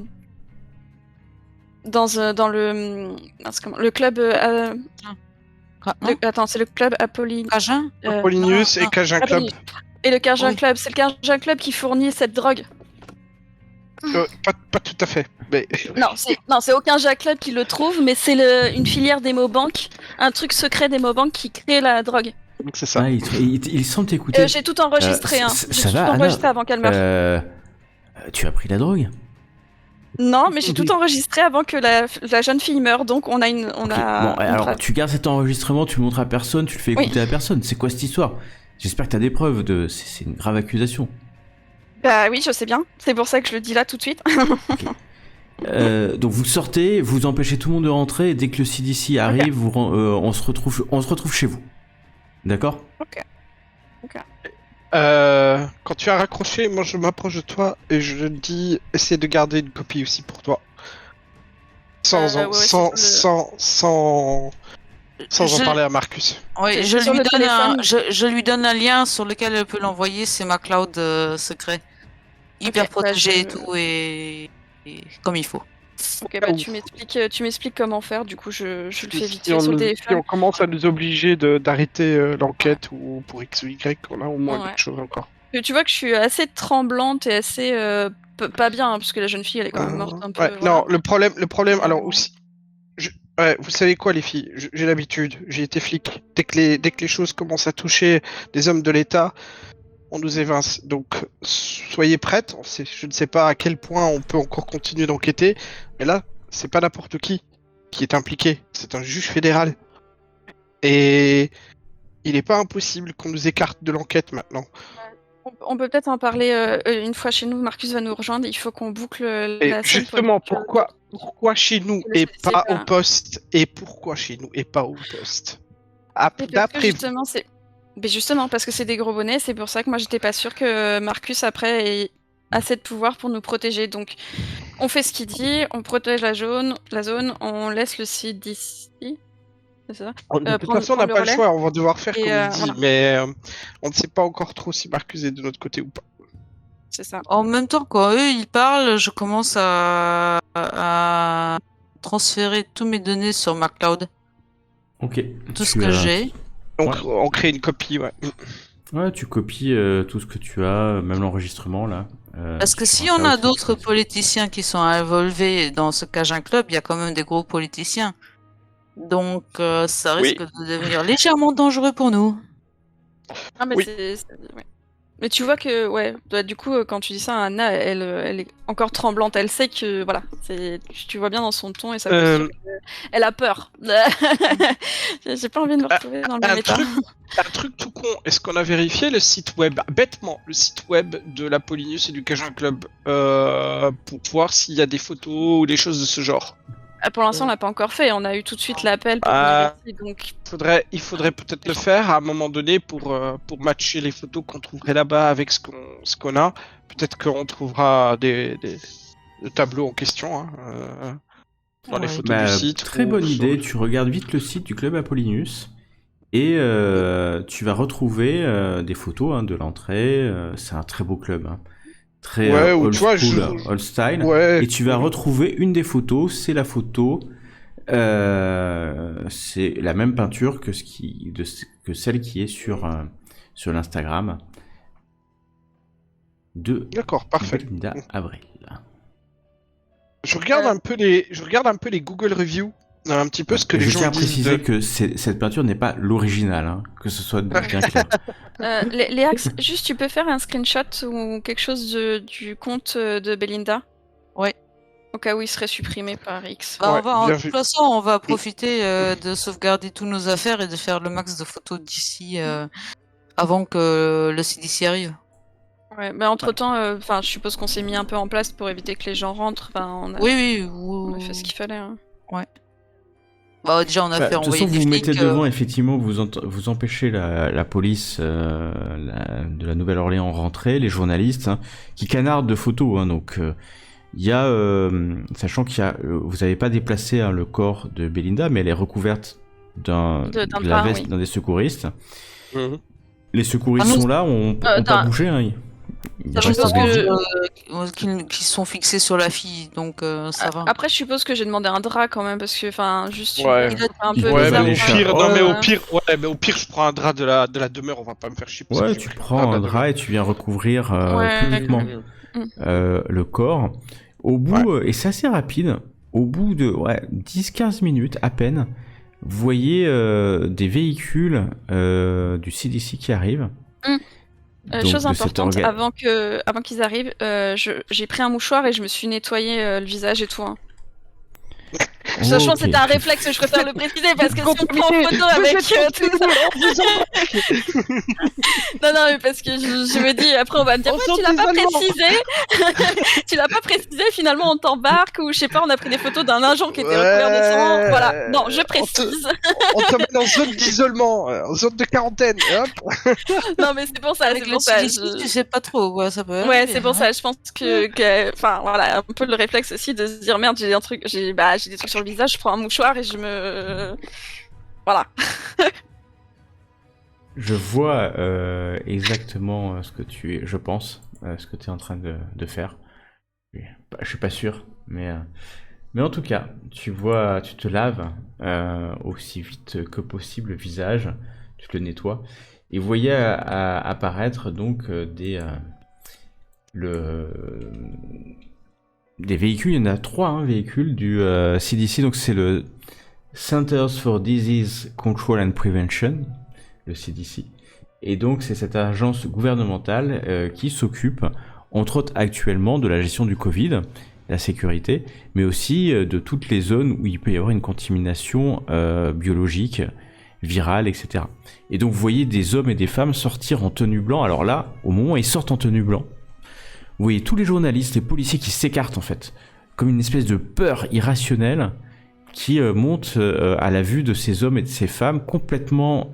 le club. Attends, c'est le club Apollinius et Cajun Club. Et le Cajun Club, c'est le Cajun Club qui fournit cette drogue. Pas tout à fait. Mais... Non, c'est aucun Cajun Club qui le trouve, mais c'est une filière d'Hemobank, un truc secret d'Hemobank qui crée la drogue. Donc c'est ça. Ils semblent t'écouter. J'ai tout enregistré, ça va, enregistré avant qu'elle meure. Tu as pris la drogue? Non, mais j'ai tout enregistré avant que la jeune fille meure, donc on a une... Bon, alors tu gardes cet enregistrement, tu le montres à personne, tu le fais écouter à personne. C'est quoi cette histoire? J'espère que t'as des preuves de... C'est une grave accusation. Bah oui, je sais bien. C'est pour ça que je le dis là tout de suite. Donc vous sortez, vous empêchez tout le monde de rentrer, et dès que le CDC arrive, on se retrouve chez vous. D'accord? Ok. Quand tu as raccroché, moi je m'approche de toi et je te dis essaie de garder une copie aussi pour toi. sans ouais, c'est Je- en parler à Marcus. Oui, C'est je sur lui le donne téléphone. je lui donne un lien sur lequel elle peut l'envoyer, c'est ma cloud secret. Hyper Ok, bah, protégé et tout, et comme il faut. Ok, Ah, bah ouf. tu m'expliques comment faire, du coup je le fais vite Si fait on, sur le si téléphone. on commence à nous obliger d'arrêter l'enquête ou pour X ou Y, on a au moins Ouais. quelque chose encore. Tu vois que je suis assez tremblante et assez pas bien, hein, parce que la jeune fille elle est quand même morte un peu. Ouais, Voilà. non, le problème, Mais, alors aussi, ouais, vous savez quoi les filles, j'ai l'habitude, j'ai été flic. Dès que les choses commencent à toucher des hommes de l'État, on nous évince. Donc, soyez prêtes. Je ne sais pas à quel point on peut encore continuer d'enquêter, mais là, c'est pas n'importe qui est impliqué. C'est un juge fédéral. Et il n'est pas impossible qu'on nous écarte de l'enquête maintenant. on peut peut-être en parler une fois chez nous. Marcus va nous rejoindre. Il faut qu'on boucle Et la scène justement, pour éviter pourquoi chez nous le et CDC pas au va- poste? Et pourquoi chez nous et pas au poste? Et parce que D'après vous. justement, mais justement, parce que c'est des gros bonnets, c'est pour ça que moi j'étais pas sûre que Marcus après ait assez de pouvoir pour nous protéger. Donc on fait ce qu'il dit, on protège la zone, on laisse le site d'ici. C'est ça. De toute façon, on prendre n'a le pas le relais. choix, on va devoir faire Et, comme il dit, voilà. mais on ne sait pas encore trop si Marcus est de notre côté ou pas. C'est ça. En même temps, quand eux ils parlent, je commence à transférer tous mes données sur ma cloud, Ok. tout ce Tu, que j'ai. Donc Ouais. on crée une copie, ouais. Ouais, tu copies tout ce que tu as, même l'enregistrement là. Parce que sur si un on cloud, a ça d'autres serait- politiciens qui sont involvés dans ce Cajun Club, il y a quand même des gros politiciens. Donc ça Oui. risque de devenir légèrement dangereux pour nous. Ah, mais Oui. ouais. Mais tu vois que, ouais, bah, du coup, quand tu dis ça, Anna, elle est encore tremblante. Elle sait que, voilà, tu vois bien dans son ton et ça peut se dire elle a peur. J'ai pas envie de me retrouver dans le même état. Un truc tout con, est-ce qu'on a vérifié le site web, bêtement, le site web de la Polynius et du Cajun Club pour voir s'il y a des photos ou des choses de ce genre? Pour l'instant, on l'a pas encore fait. On a eu tout de suite l'appel pour Ah. venir ici, donc Il faudrait peut-être le faire à un moment donné pour matcher les photos qu'on trouverait là-bas avec ce qu'on a. Peut-être qu'on trouvera le tableau en question dans les Ouais. photos Bah, du site. très ou bonne sur- idée. Tu regardes vite le site du club Apollinus et tu vas retrouver des photos de l'entrée. C'est un très beau club, très Ouais, ou old tu vois, school, old style. Ouais. Et tu vas retrouver une des photos. C'est la photo. C'est la même peinture que que celle qui est sur l'Instagram de D'accord, parfait. Belinda Avril. Je regarde un peu les Google Reviews, un petit peu ce que Et les je gens tiens à disent. préciser que cette peinture n'est pas l'original, que ce soit bien clair. Léax, juste tu peux faire un screenshot ou quelque chose du compte de Belinda? Ouais. Au cas où il serait supprimé par X. Bah, Ouais, de bien toute vu. façon, on va profiter de sauvegarder toutes nos affaires et de faire le max de photos d'ici avant que le CDC arrive. Ouais, mais entre-temps, je suppose qu'on s'est mis un peu en place pour éviter que les gens rentrent. On a, Oui, on a fait ce qu'il fallait. Hein. Bah, déjà, on a Bah, fait de toute envoyer façon, des vous mettez flics. devant, effectivement, vous empêchez la police de la Nouvelle-Orléans rentrer, les journalistes, qui canardent de photos. Donc, il y a, sachant vous n'avez pas déplacé le corps de Belinda, mais elle est recouverte de la drap, veste oui. d'un des secouristes. Mhm. Les secouristes Ah non, sont là, on pas bougé. Il je reste suppose des- qui sont fixés sur la fille, donc ça va. Après, je suppose que j'ai demandé un drap quand même, parce que, juste Ouais. un Ils peu peuvent Ouais, mais aller au bizarre. chercher- pire, Ouais, non, mais ouais. au pire, je prends un drap de la demeure, on va pas me faire chier. parce que Ouais, j'ai tu pris prends de un la drap et tu viens recouvrir Ouais. publiquement demeure. le corps. Au bout, et c'est assez rapide, au bout de 10-15 minutes à peine, vous voyez des véhicules du CDC qui arrivent. Donc, Chose de cet importante, organe. avant qu'ils arrivent, j'ai pris un mouchoir et je me suis nettoyé le visage et tout. Hein. Sachant que Ok. c'était un réflexe, je préfère le préciser parce que si on prend en photo avec tout ça. Non, mais parce que je me dis, après on va me dire, On ouais, sent tu l'as des pas Allemands. précisé. Tu l'as pas précisé, finalement on t'embarque ou je sais pas, on a pris des photos d'un agent qui était recouvert de sang. Voilà, non, je précise. On t'emmène en zone d'isolement, en zone de quarantaine. Hop. Non, mais c'est pour ça, Avec c'est le pour ça. CDC, tu sais pas trop, ouais, ça peut Ouais, arriver, c'est pour hein. ça, je pense enfin, voilà, un peu le réflexe aussi de se dire, merde, j'ai des trucs sur le visage, je prends un mouchoir et je me... Voilà. Je vois exactement ce que je pense, ce que tu es en train de faire. Je suis pas sûr, mais en tout cas, tu te laves aussi vite que possible le visage, tu te le nettoies, et vous voyez apparaître donc des véhicules. Il y en a 3 véhicules du CDC, donc c'est le Centers for Disease Control and Prevention, le CDC. Et donc c'est cette agence gouvernementale qui s'occupe, entre autres actuellement, de la gestion du Covid, la sécurité, mais aussi de toutes les zones où il peut y avoir une contamination biologique, virale, etc. Et donc vous voyez des hommes et des femmes sortir en tenue blanc. Alors là, au moment où ils sortent en tenue blanc, vous voyez tous les journalistes, les policiers qui s'écartent en fait, comme une espèce de peur irrationnelle qui monte à la vue de ces hommes et de ces femmes complètement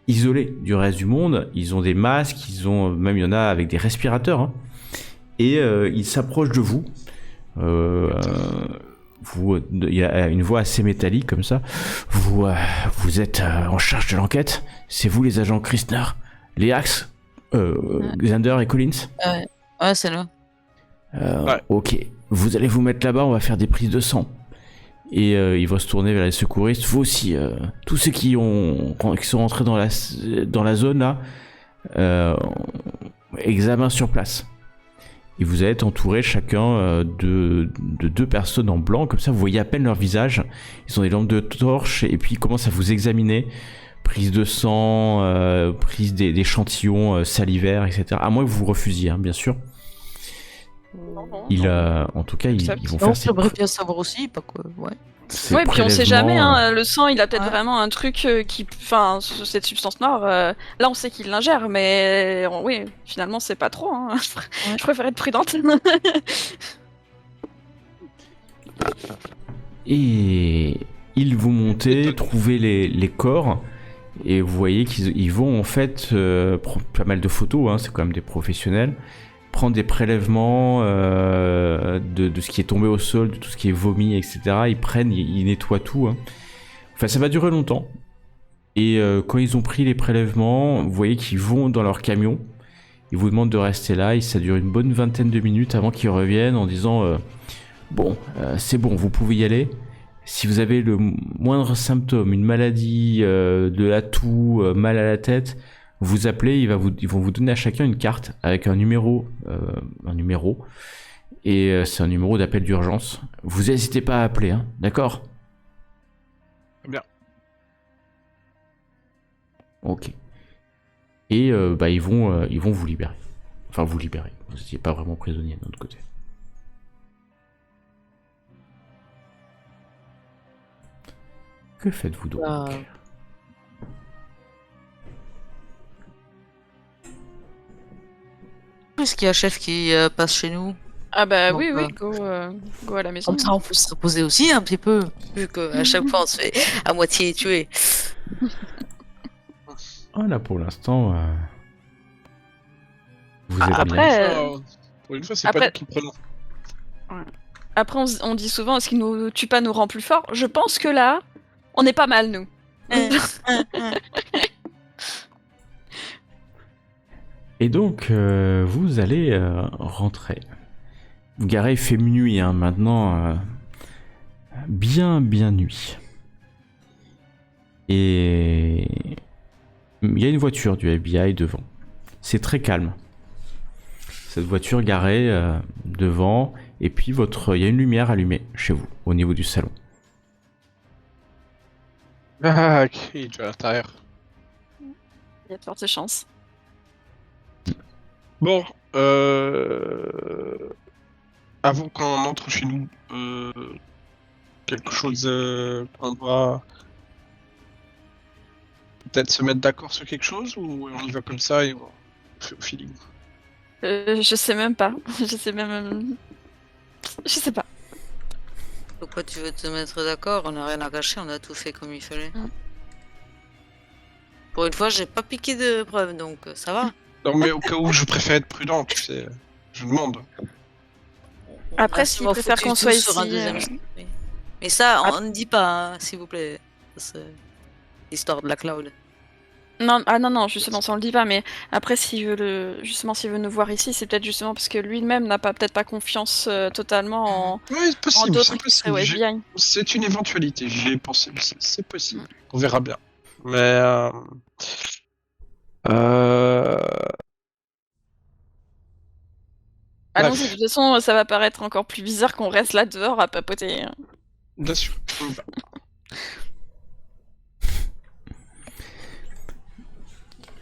isolés du reste du monde. Ils ont des masques, même il y en a avec des respirateurs, hein. Et ils s'approchent de vous. Il y a une voix assez métallique comme ça. Vous êtes en charge de l'enquête? C'est vous les agents Christner, les Axe, Xander et Collins? Ouais, c'est là. Ouais. Ok, vous allez vous mettre là-bas, on va faire des prises de sang. Et il va se tourner vers les secouristes. Vous aussi, tous ceux qui sont rentrés dans la zone là, examen sur place. Et vous allez être entourés chacun de 2 personnes en blanc, comme ça vous voyez à peine leur visage. Ils ont des lampes de torche et puis ils commencent à vous examiner. Prise de sang, prise d'échantillons salivaires, etc. À moins que vous refusiez, hein, bien sûr. En tout cas, ils vont faire ces J'aimerais bien savoir aussi, pas quoi, ouais. Ouais, puis on sait jamais, prélèvements, hein, le sang, il a peut-être Ouais. vraiment un truc enfin, cette substance noire, là on sait qu'il l'ingère, mais oui, finalement c'est pas trop, hein. Je préfère être prudente. Et ils vont monter, trouver les corps, et vous voyez qu'ils vont en fait prendre pas mal de photos, hein, c'est quand même des professionnels, prendre des prélèvements de ce qui est tombé au sol, de tout ce qui est vomi, etc. Ils nettoient tout, hein. Enfin, ça va durer longtemps. Et quand ils ont pris les prélèvements, vous voyez qu'ils vont dans leur camion. Ils vous demandent de rester là, et ça dure une bonne vingtaine de minutes avant qu'ils reviennent en disant bon, c'est bon, vous pouvez y aller. Si vous avez le moindre symptôme, une maladie, de la toux, mal à la tête, vous appelez, ils vont vous donner à chacun une carte avec un numéro, et c'est un numéro d'appel d'urgence. Vous n'hésitez pas à appeler, hein, d'accord? Bien. Ok. Et ils vont vous libérer. Enfin, vous libérer. Vous n'étiez pas vraiment prisonnier de notre côté. Que faites-vous donc? Est-ce qu'il y a un chef qui passe chez nous? Ah bah Donc, oui, go à la maison. Comme ça, on peut se reposer aussi un petit peu, vu qu'à chaque fois, on se fait à moitié tuer. Ah là, pour l'instant, vous êtes bien. Après, Pour une fois, c'est après- pas nous qui prenons. après on dit souvent, est-ce qu'il nous tue pas nous rend plus forts? Je pense que là, on est pas mal, nous. Et donc, vous allez rentrer. Garé fait nuit, hein, maintenant. Bien nuit. Et il y a une voiture du FBI devant. C'est très calme. Cette voiture garée devant, et puis il y a une lumière allumée chez vous, au niveau du salon. Ah, ok, il est déjà à l'intérieur. Il y a de fortes chances. Bon, avant qu'on entre chez nous, quelque chose qu'on doit peut-être se mettre d'accord sur quelque chose ou on y va comme ça et on fait au feeling? Je sais même pas. Je sais même. Je sais pas. Pourquoi tu veux te mettre d'accord? On n'a rien à cacher, on a tout fait comme il fallait. Pour une fois, j'ai pas piqué de preuves, donc ça va. Non, mais au cas où je préfère être prudent, tu sais, je demande. Après, On s'il m'a préfère foutu qu'on tous soit sur un ici, deuxième oui. Mais ça, Ah. on ne dit pas, hein, s'il vous plaît. C'est l'histoire de la cloud. Non, non, justement, ça on le dit pas, mais après, s'il veut s'il veut nous voir ici, c'est peut-être justement parce que lui-même n'a peut-être pas confiance totalement Oui, c'est en possible, d'autres c'est qui seraient au possible. FBI. C'est une éventualité, j'y ai pensé, c'est possible. On verra bien. Mais Allons-y, de bref, toute façon, ça va paraître encore plus bizarre qu'on reste là dehors à papoter. bien sûr. on y va.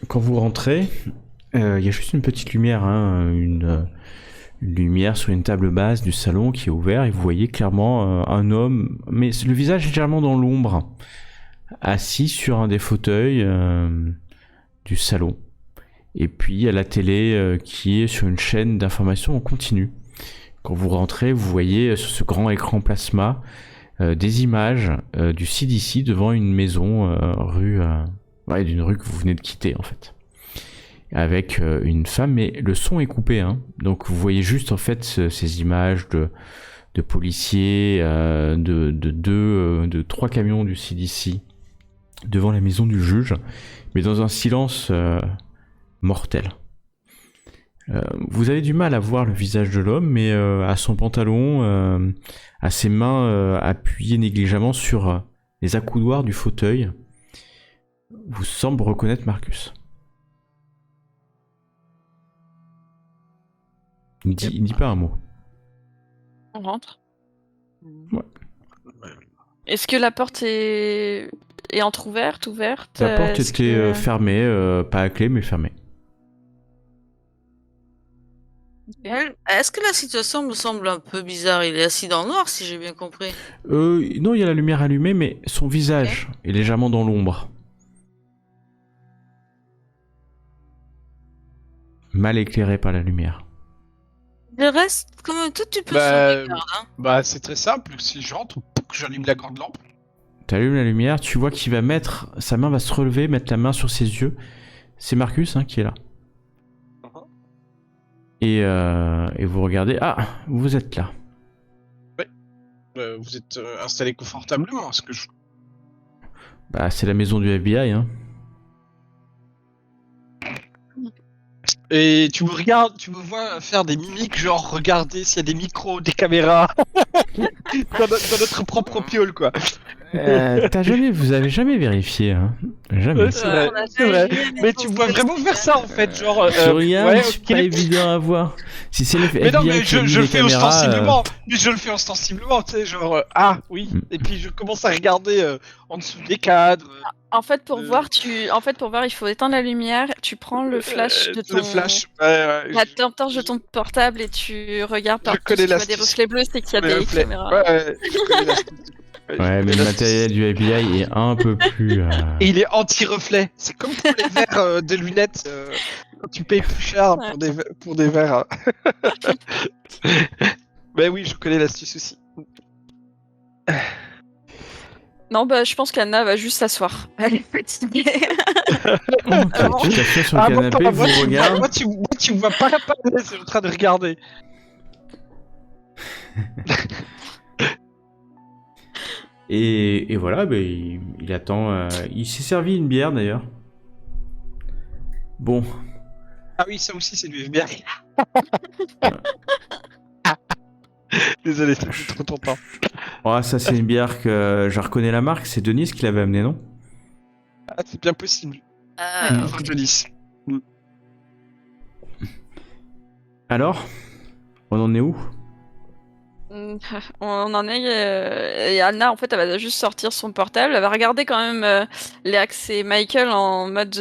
Quand vous rentrez, il y a juste une petite lumière, hein, une lumière sur une table basse du salon qui est ouverte et vous voyez clairement un homme, mais le visage est légèrement dans l'ombre, assis sur un des fauteuils du salon. Et puis il y a la télé qui est sur une chaîne d'information en continu. Quand vous rentrez, vous voyez sur ce grand écran plasma des images du CDC devant une maison d'une rue que vous venez de quitter en fait. Avec une femme, mais le son est coupé, hein. Donc vous voyez juste en fait ces images de policiers, de 3 camions du CDC devant la maison du juge, mais dans un silence mortel. Vous avez du mal à voir le visage de l'homme, mais à son pantalon, à ses mains appuyées négligemment sur les accoudoirs du fauteuil, vous semble reconnaître Marcus. Il ne dit pas un mot. On rentre. Ouais. Est-ce que la porte est entrouverte, ouverte? La porte Est-ce était que- fermée, pas à clé, mais fermée. Est-ce que la situation me semble un peu bizarre? Il est assis dans le noir, si j'ai bien compris. Non, il y a la lumière allumée, mais son visage est légèrement dans l'ombre. Mal éclairé par la lumière. Le reste, comme tout, tu peux Bah, sauver garde, hein. bah c'est très simple, si je rentre, j'allume la grande lampe. T'allumes la lumière, tu vois qu'il va mettre... Sa main va se relever, mettre la main sur ses yeux. C'est Marcus hein, qui est là. Et vous regardez... Ah, vous êtes là. Vous êtes installé confortablement, est-ce que je... Bah, c'est la maison du FBI, hein. Et tu me regardes, tu me vois faire des mimiques, genre regarder s'il y a des micros, des caméras dans notre propre piole, quoi. Vous avez jamais vérifié, hein. Jamais. Ouais, c'est vrai, c'est vrai. Mais tu me vois vraiment faire ça, en fait, genre... Je regarde, ouais, c'est ok. pas évident à voir. Si c'est le FBI Mais non, mais qui a mis je le les fais caméras, ostensiblement. Mais je le fais ostensiblement, tu sais, genre ah oui. Et puis je commence à regarder en dessous des cadres. En fait, pour voir, il faut éteindre la lumière. Tu prends le flash de ton. Le flash. Ouais, La torche de ton portable et tu regardes Je partout. connais Si tu vois l'astuce. des reflets bleus, c'est qu'il y a les des reflets. caméras. Ouais, je connais l'astuce. Ouais, mais le matériel du FBI est un peu plus... Et il est anti-reflet. C'est comme pour les verres de lunettes. Quand tu payes plus cher Ouais. pour des verres. Mais oui, je connais l'astuce aussi. Non, bah, je pense qu'Anna va juste s'asseoir. Elle est fatiguée. Ok, tu t'assieds sur le Ah, canapé, moi, vous regardez. moi, tu me vois pas la palette, c'est en train de regarder. Et voilà, bah, il attend. Il s'est servi une bière d'ailleurs. Bon, Ah oui, ça aussi, c'est du FBI. Désolé, c'est trop ton temps. oh, ça c'est une bière que je reconnais la marque, c'est Denis qui l'avait amenée, non? Ah, c'est bien possible. Ok. Denis. Alors, on en est où? On en est. Et Anna, en fait, elle va juste sortir son portable. Elle va regarder quand même Léax et Michael en mode.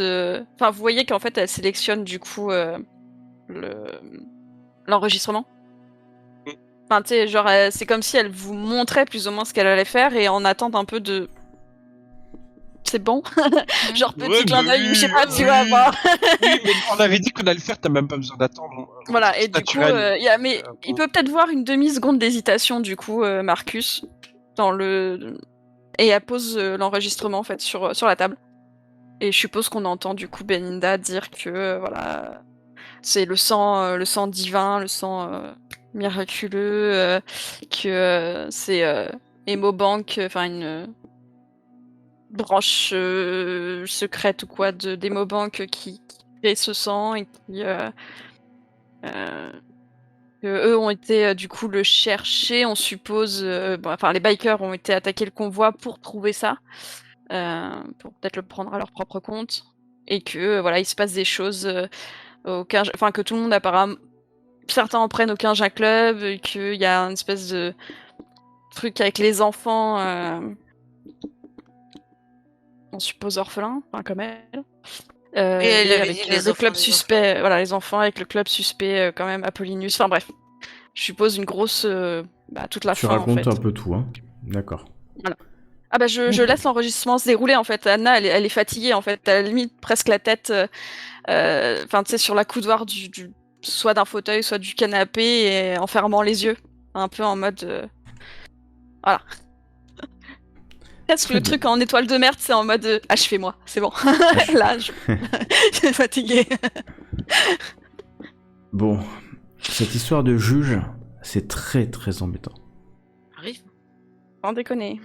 Enfin, vous voyez qu'en fait, elle sélectionne du coup l'enregistrement. Enfin, tu sais, genre, c'est comme si elle vous montrait plus ou moins ce qu'elle allait faire et en attente un peu de. C'est bon. Genre petit Ouais, clin bah d'œil, oui, je sais pas, tu oui. vas voir. Oui, mais on avait dit qu'on allait le faire, t'as même pas besoin d'attendre. Voilà, et C'est du coup, naturel. mais il peut peut-être voir une demi-seconde d'hésitation, du coup, Marcus, dans le. Et elle pose l'enregistrement, en fait, sur la table. Et je suppose qu'on entend, du coup, Belinda dire que, voilà, c'est le sang divin, le sang miraculeux, que c'est Emobank, enfin, une branche secrète ou quoi d'Emobank qui fait ce sang et qui. Que eux ont été du coup le chercher, on suppose. Enfin, les bikers ont été attaquer le convoi pour trouver ça, pour peut-être le prendre à leur propre compte, et que voilà, il se passe des choses enfin que tout le monde apparemment, certains en prennent au Quinja Club, et qu'il y a une espèce de truc avec les enfants, on suppose orphelins, enfin comme elle. elle Et avait avec dit les le enfants club des suspect, voilà, les enfants avec le club suspect quand même, Apollinus, enfin bref. Je suppose une grosse. Toute la Tu fin en racontes fait. un peu tout, hein. D'accord. Ah bah je laisse l'enregistrement se dérouler en fait. Anna elle est fatiguée en fait. Elle a limite presque la tête, enfin tu sais, sur la coudoir soit d'un fauteuil, soit du canapé, et en fermant les yeux. Un peu en mode. Voilà. Presque Très le bien. truc en étoile de merde, c'est en mode achevez-moi, c'est bon. Là, je suis fatiguée. Bon, cette histoire de juge, c'est très très embêtant. Arrive. Sans déconner.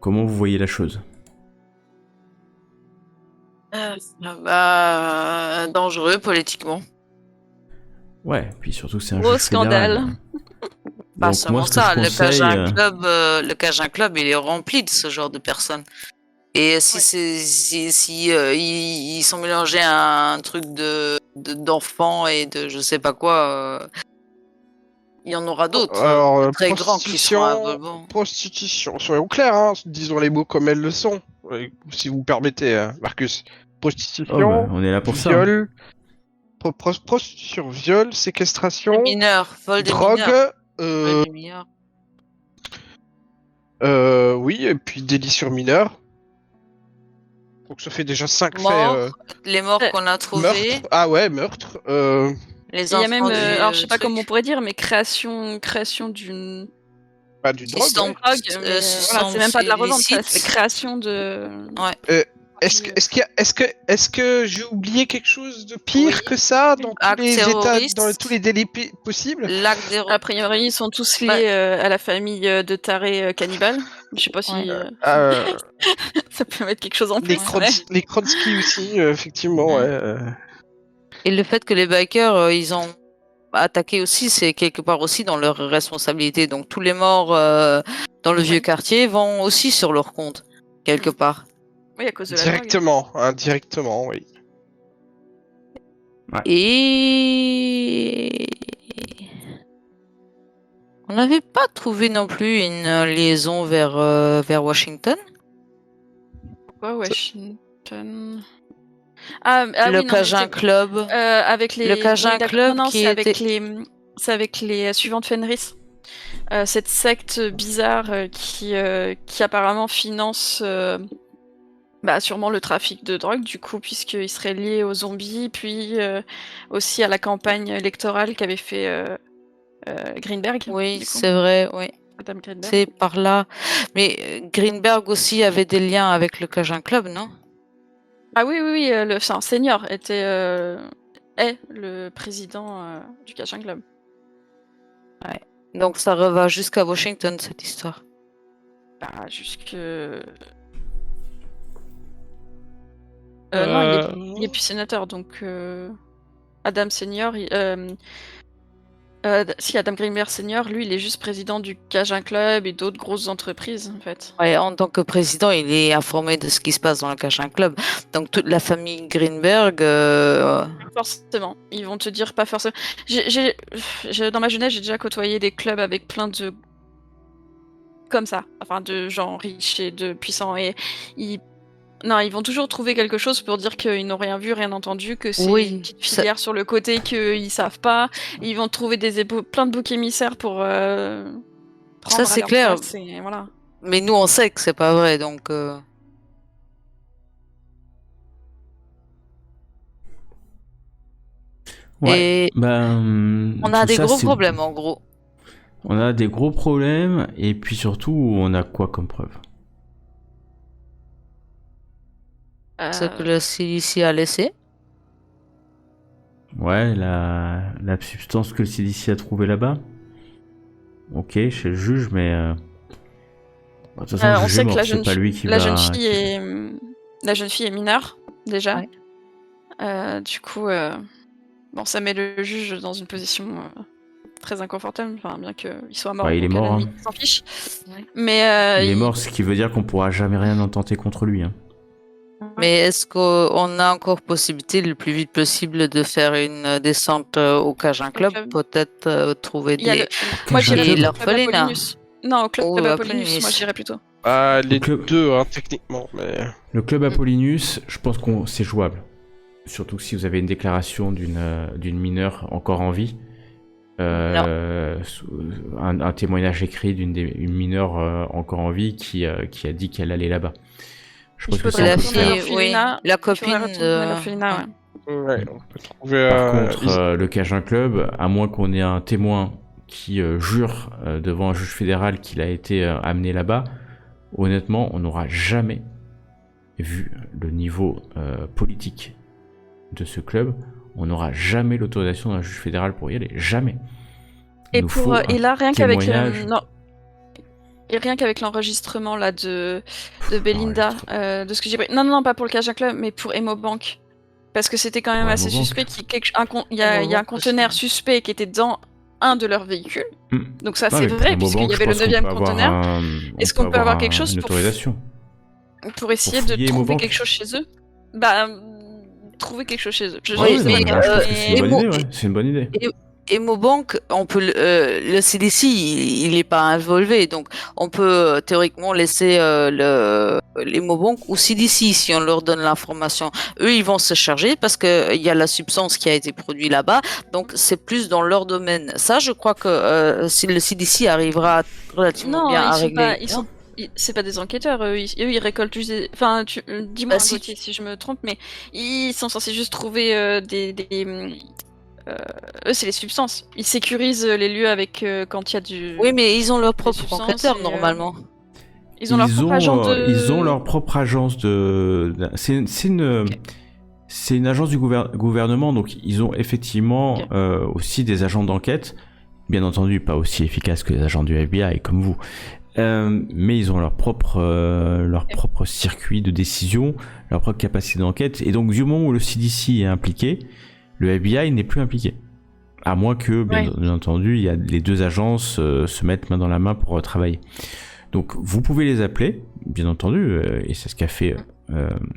Comment vous voyez la chose? Dangereux politiquement. Ouais, puis surtout c'est un Gros juge fédéral. scandale. Pas Donc seulement moi ce que je ça, conseille, le Cajun Club, il est rempli de ce genre de personnes. Et si Ouais. ils sont mélangés à un truc d'enfants et de je sais pas quoi, il y en aura d'autres, Alors, très grands qui sont bon. prostitution, soyons clairs, hein, disons les mots comme elles le sont, si vous permettez, Marcus. oh, Prostitution, bah, on est là pour ça. Hein. viol, prostitution, viol, Des séquestration, mineurs, vol des drogue, mineurs, vol des mineurs. oui, et puis délit sur mineur. Donc ça fait déjà 5 faits. Morts, les morts qu'on a trouvés, Meurtre. Ah ouais, meurtre. les Il y a même, enfants du alors je sais pas truc. comment on pourrait dire, mais création d'une Pas du Qui drogue. sont- Ouais. drogue, mais voilà, substance c'est même pas de la revente, illicite. c'est création de. Est-ce que j'ai oublié quelque chose de pire Oui. que ça dans tous Acte les états, terroriste. dans tous les délits possibles? L'acte des A priori, ils sont tous liés à la famille de tarés cannibales. Je sais pas si Ouais. ça peut mettre quelque chose en Les plus. mais- les Krotsky aussi, effectivement. Ouais, Et le fait que les bikers, ils ont attaqué aussi, c'est quelque part aussi dans leur responsabilité. Donc tous les morts dans le vieux quartier vont aussi sur leur compte, quelque part. Oui, à cause de la drogue. Directement, indirectement, oui. Et on n'avait pas trouvé non plus une liaison vers Washington. Pourquoi Washington? Ah Le oui, non, Cajun mais Club. avec les. Le Cajun d'accord. Club Non, qui c'est avec était- les. C'est avec les suivants de Fenris. Cette secte bizarre qui apparemment finance sûrement le trafic de drogue, du coup, puisqu'il serait lié aux zombies, puis aussi à la campagne électorale qu'avait fait Greenberg. Oui, du coup. c'est vrai, oui. Madame Greenberg. C'est par là. Mais Greenberg aussi avait des liens avec le Cajun Club, non? Ah oui, enfin, Senior est le président du Cajun Club. Donc ça va jusqu'à Washington, cette histoire. Bah, jusque. Non, il est plus sénateur, donc Adam Senior. Si Adam Greenberg Senior, lui, il est juste président du Cajun Club et d'autres grosses entreprises, en fait. Ouais, en tant que président, il est informé de ce qui se passe dans le Cajun Club. Donc toute la famille Greenberg. Forcément, ils vont te dire pas forcément. Dans ma jeunesse, j'ai déjà côtoyé des clubs avec plein de comme ça, enfin de gens riches et de puissants, et ils Non, ils vont toujours trouver quelque chose pour dire qu'ils n'ont rien vu, rien entendu, que c'est Oui, une petite filière sur le côté qu'ils savent pas. Ils vont trouver plein de boucs émissaires pour prendre c'est à leur clair. place, et voilà. Mais nous, on sait que c'est pas vrai, donc. Ouais, Et on a tout des ça, gros c'est- problèmes, en gros. On a des gros problèmes, et puis surtout, on a quoi comme preuve? Ce que le CDC a laissé. Ouais, la substance que le CDC a trouvée là-bas. Ok, chez le juge, mais... de toute façon, le on juge est sait que mort, la c'est jeune, pas lui qui la va... jeune fille est mineure déjà. Ouais. Du coup, bon, ça met le juge dans une position très inconfortable, enfin, bien qu'il soit mort. Ouais, il est donc à la mort, limite, hein. il s'en fiche. Ouais. Mais Il est mort, ce qui veut dire qu'on pourra jamais rien intenter contre lui. Hein. Mais est-ce qu'on a encore possibilité le plus vite possible de faire une descente au Cajun Club, club. peut-être trouver il y a des... moi Cajun j'irais Club. plutôt au club L'orphelinat. Apollinus. Non, au club Oh, Apollinus, Apollinus. moi j'irais plutôt. Les club- deux, hein, techniquement, mais... Le club Apollinus, je pense que c'est jouable. Surtout si vous avez une déclaration d'une mineure encore en vie. Un témoignage écrit une mineure encore en vie qui a dit qu'elle allait là-bas. Je pense que faudrait La c'est retourner à fille, l'orphelinat. oui. La Il faudrait copine retourner à de... l'orphelinat, ouais. Ouais, on peut trouver... Par contre, le Cajun Club, à moins qu'on ait un témoin qui jure devant un juge fédéral qu'il a été amené là-bas, honnêtement, on n'aura jamais vu le niveau politique de ce club. On n'aura jamais l'autorisation d'un juge fédéral pour y aller. Jamais. Il Et, nous faut et là, un rien qu'avec témoignage. et rien qu'avec l'enregistrement là de Belinda, enregistrement. de ce que j'ai pris. Non, pas pour le Cajun Club, mais pour Emobank. Parce que c'était quand même Pour assez Emobank. suspect il y a un Emobank conteneur aussi. suspect qui était dans un de leurs véhicules. Hmm. Donc ça, Non, c'est mais vrai, pour puisqu'il Emobank, y je avait le pense qu'on 9e peut avoir conteneur. Est-ce qu'on peut avoir quelque chose une pour autorisation essayer pour de fouiller trouver Emobank quelque chose chez eux? Bah, trouver quelque chose chez eux. Oui, Ouais, non, mais, mais moi, je pense que c'est une bonne Emo- idée. Ouais. C'est une bonne idée. Emobank, on peut le CDC, il est pas involvé, donc on peut théoriquement laisser l'Emobank ou CDC si on leur donne l'information. Eux, ils vont se charger parce que il y a la substance qui a été produite là-bas, donc c'est plus dans leur domaine. Ça, je crois que si le CDC arrivera relativement Non, bien à régler. c'est pas des enquêteurs. Eux, ils récoltent juste des. Enfin, dis-moi, Bah, si. Gauthier, si je me trompe, mais ils sont censés juste trouver eux, c'est les substances. Ils sécurisent les lieux avec quand il y a du. Oui, mais ils ont leur propre substances enquêteur et, normalement. Ils ont leur propre agent de. Ils ont leur propre agence de. C'est une agence du gouvernement, donc ils ont effectivement aussi des agents d'enquête. Bien entendu, pas aussi efficaces que les agents du FBI comme vous. Mais ils ont leur propre circuit de décision, leur propre capacité d'enquête. Et donc, du moment où le CDC est impliqué, le FBI n'est plus impliqué. À moins que, bien entendu, les deux agences se mettent main dans la main pour travailler. Donc, vous pouvez les appeler, bien entendu, et c'est ce qu'a fait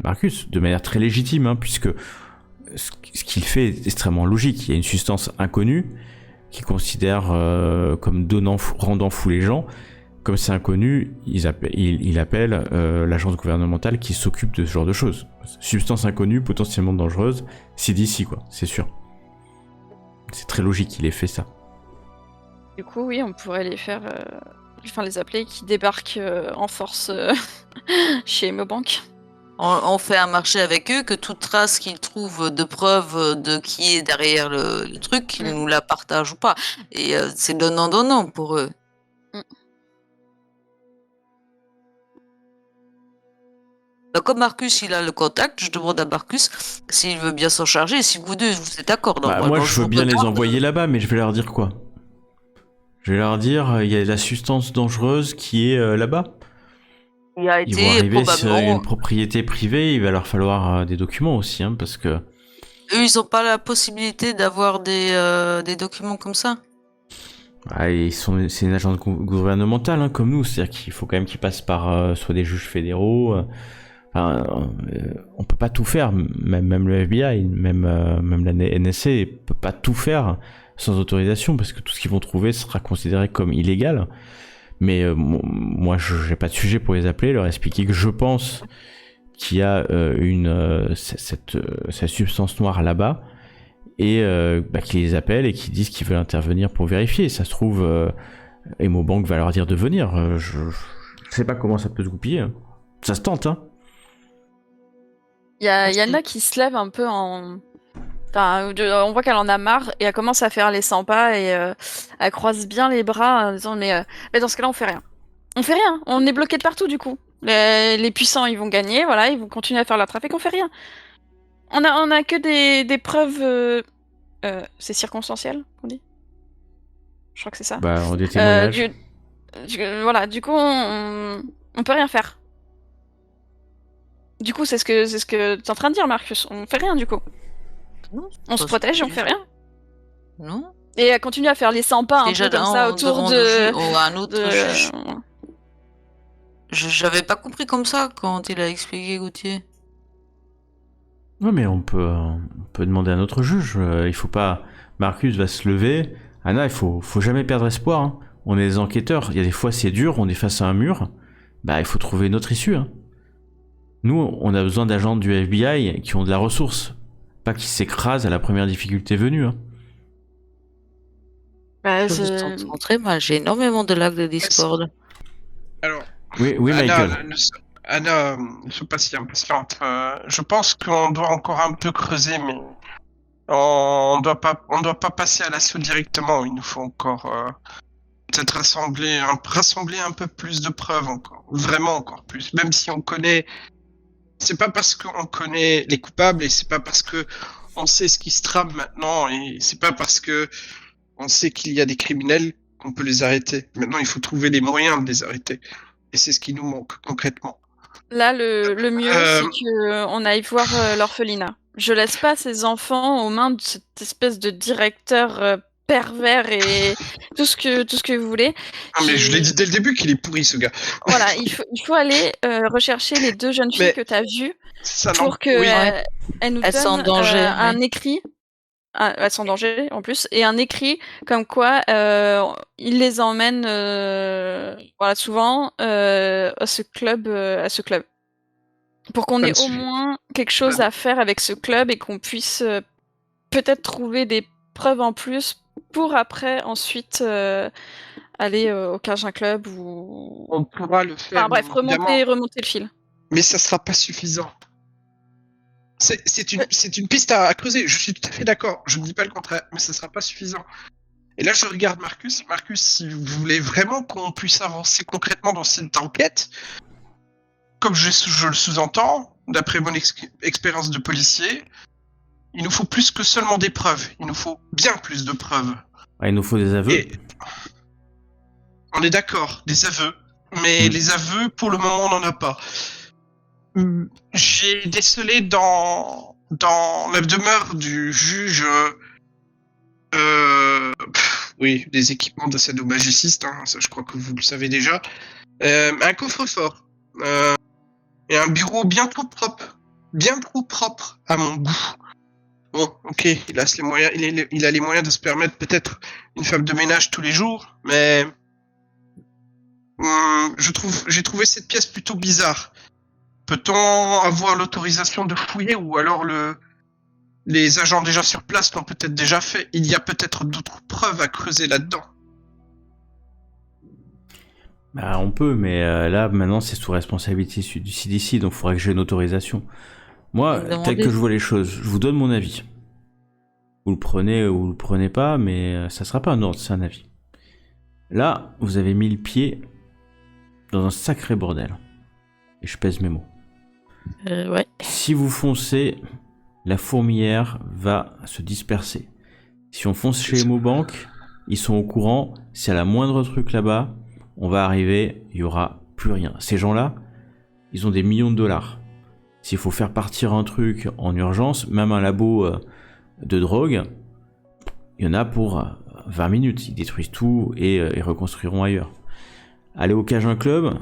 Marcus, de manière très légitime, hein, puisque ce qu'il fait est extrêmement logique. Il y a une substance inconnue qui considère comme rendant fou les gens. Comme c'est inconnu, il appelle l'agence gouvernementale qui s'occupe de ce genre de choses. Substance inconnue, potentiellement dangereuse, CDC, quoi, c'est sûr. C'est très logique qu'il ait fait ça. Du coup, oui, on pourrait les faire. Les appeler qui débarquent en force chez Emobank. On fait un marché avec eux, que toute trace qu'ils trouvent de preuves de qui est derrière le truc, qu'ils nous la partagent ou pas. Et c'est donnant-donnant pour eux. Donc, comme Marcus, il a le contact, je demande à Marcus s'il veut bien s'en charger. Si vous deux, vous êtes d'accord. Moi, je veux bien les envoyer là-bas, mais je vais leur dire quoi? Je vais leur dire, il y a la substance dangereuse qui est là-bas. Il a Ils vont été arriver sur probablement. une propriété privée, il va leur falloir des documents aussi, hein, parce que... Eux, ils n'ont pas la possibilité d'avoir des documents comme ça. C'est une agence gouvernementale, hein, comme nous, c'est-à-dire qu'il faut quand même qu'ils passent par soit des juges fédéraux... on peut pas tout faire, même le FBI, même la NSA peut pas tout faire sans autorisation parce que tout ce qu'ils vont trouver sera considéré comme illégal. Mais moi, j'ai pas de sujet pour les appeler, leur expliquer que je pense qu'il y a cette substance noire là-bas et qui les appellent et qui disent qu'ils veulent intervenir pour vérifier. Ça se trouve, Emobank va leur dire de venir. Je sais pas comment ça peut se goupiller. Hein. Ça se tente, hein. Il y a Yana qui se lève un peu en... Enfin, on voit qu'elle en a marre et elle commence à faire les 100 pas et elle croise bien les bras en disant mais dans ce cas-là on fait rien. On fait rien, on est bloqué de partout du coup. Les puissants ils vont gagner, voilà, ils vont continuer à faire leur trafic, on fait rien. On a que des preuves... c'est circonstanciel qu'on dit? Je crois que c'est ça. Bah, des témoignages. Voilà, du coup on peut rien faire. Du coup c'est ce que t'es en train de dire Marcus, on fait rien du coup. Non, On se protège et on fait rien. Non. Et elle continue à faire les 100 pas un Déjà, peu comme ça autour un autre de... juge. J'avais pas compris comme ça quand il a expliqué Gauthier. Ouais, mais on peut demander à notre juge. Il faut pas. Marcus va se lever. Anna, il faut jamais perdre espoir. Hein. On est des enquêteurs. Il y a des fois c'est dur. On est face à un mur. Bah, il faut trouver une autre issue. Hein. Nous, on a besoin d'agents du FBI qui ont de la ressource, pas qui s'écrasent à la première difficulté venue. Hein. Bah, Je me sens très mal. J'ai énormément de lags de Discord. Alors, Oui, Michael. Anna, ne sois pas si impatiente. Je pense qu'on doit encore un peu creuser, mais on doit pas passer à l'assaut directement. Il nous faut encore peut-être rassembler un peu plus de preuves encore, vraiment encore plus. Même si on connaît, c'est pas parce qu'on connaît les coupables et c'est pas parce que on sait ce qui se trame maintenant et c'est pas parce que on sait qu'il y a des criminels qu'on peut les arrêter. Maintenant, il faut trouver les moyens de les arrêter. Et c'est ce qui nous manque concrètement. Là, le mieux, c'est qu'on aille voir l'orphelinat. Je laisse pas ces enfants aux mains de cette espèce de directeur pervers et tout ce que vous voulez. Ah, mais je l'ai dit dès le début qu'il est pourri, ce gars. Voilà, il faut aller rechercher les 2 jeunes filles que tu as vues pour qu'elles nous donnent un écrit. Elles sont en danger en plus, et un écrit comme quoi il les emmène voilà, souvent à ce club, pour qu'on ait au moins quelque chose à faire avec ce club et qu'on puisse peut-être trouver des preuves en plus pour après ensuite aller au Cajun Club ou on pourra le faire. Enfin bref, remonter le fil. Mais ça sera pas suffisant. C'est une piste à creuser, je suis tout à fait d'accord, je ne dis pas le contraire, mais ça sera pas suffisant. Et là, je regarde Marcus. Marcus, si vous voulez vraiment qu'on puisse avancer concrètement dans cette enquête, comme je le sous-entends, d'après mon expérience de policier, il nous faut plus que seulement des preuves. Il nous faut bien plus de preuves. Ah, il nous faut des aveux. Et on est d'accord, des aveux. Mais les aveux, pour le moment, on n'en a pas. J'ai décelé dans la demeure du juge oui, des équipements de sadomasochistes, hein, ça je crois que vous le savez déjà, un coffre-fort et un bureau bien trop propre à mon goût. Bon, ok, il a les moyens de se permettre peut-être une femme de ménage tous les jours, mais j'ai trouvé cette pièce plutôt bizarre. Peut-on avoir l'autorisation de fouiller ou alors les agents déjà sur place l'ont peut-être déjà fait. Il y a peut-être d'autres preuves à creuser là-dedans. Bah, on peut, mais là, maintenant, c'est sous responsabilité du CDC, donc il faudrait que j'ai une autorisation. Moi, tel que je vois les choses, je vous donne mon avis. Vous le prenez ou vous le prenez pas, mais ça sera pas un ordre, c'est un avis. Là, vous avez mis le pied dans un sacré bordel. Et je pèse mes mots. Ouais. Si vous foncez, la fourmilière va se disperser. Si on fonce chez Emobank, ils sont au courant, si à la moindre truc là-bas, on va arriver, il y aura plus rien. Ces gens-là, ils ont des millions de dollars. S'il faut faire partir un truc en urgence, même un labo de drogue, il y en a pour 20 minutes. Ils détruisent tout et ils reconstruiront ailleurs. Aller au Cajun Club,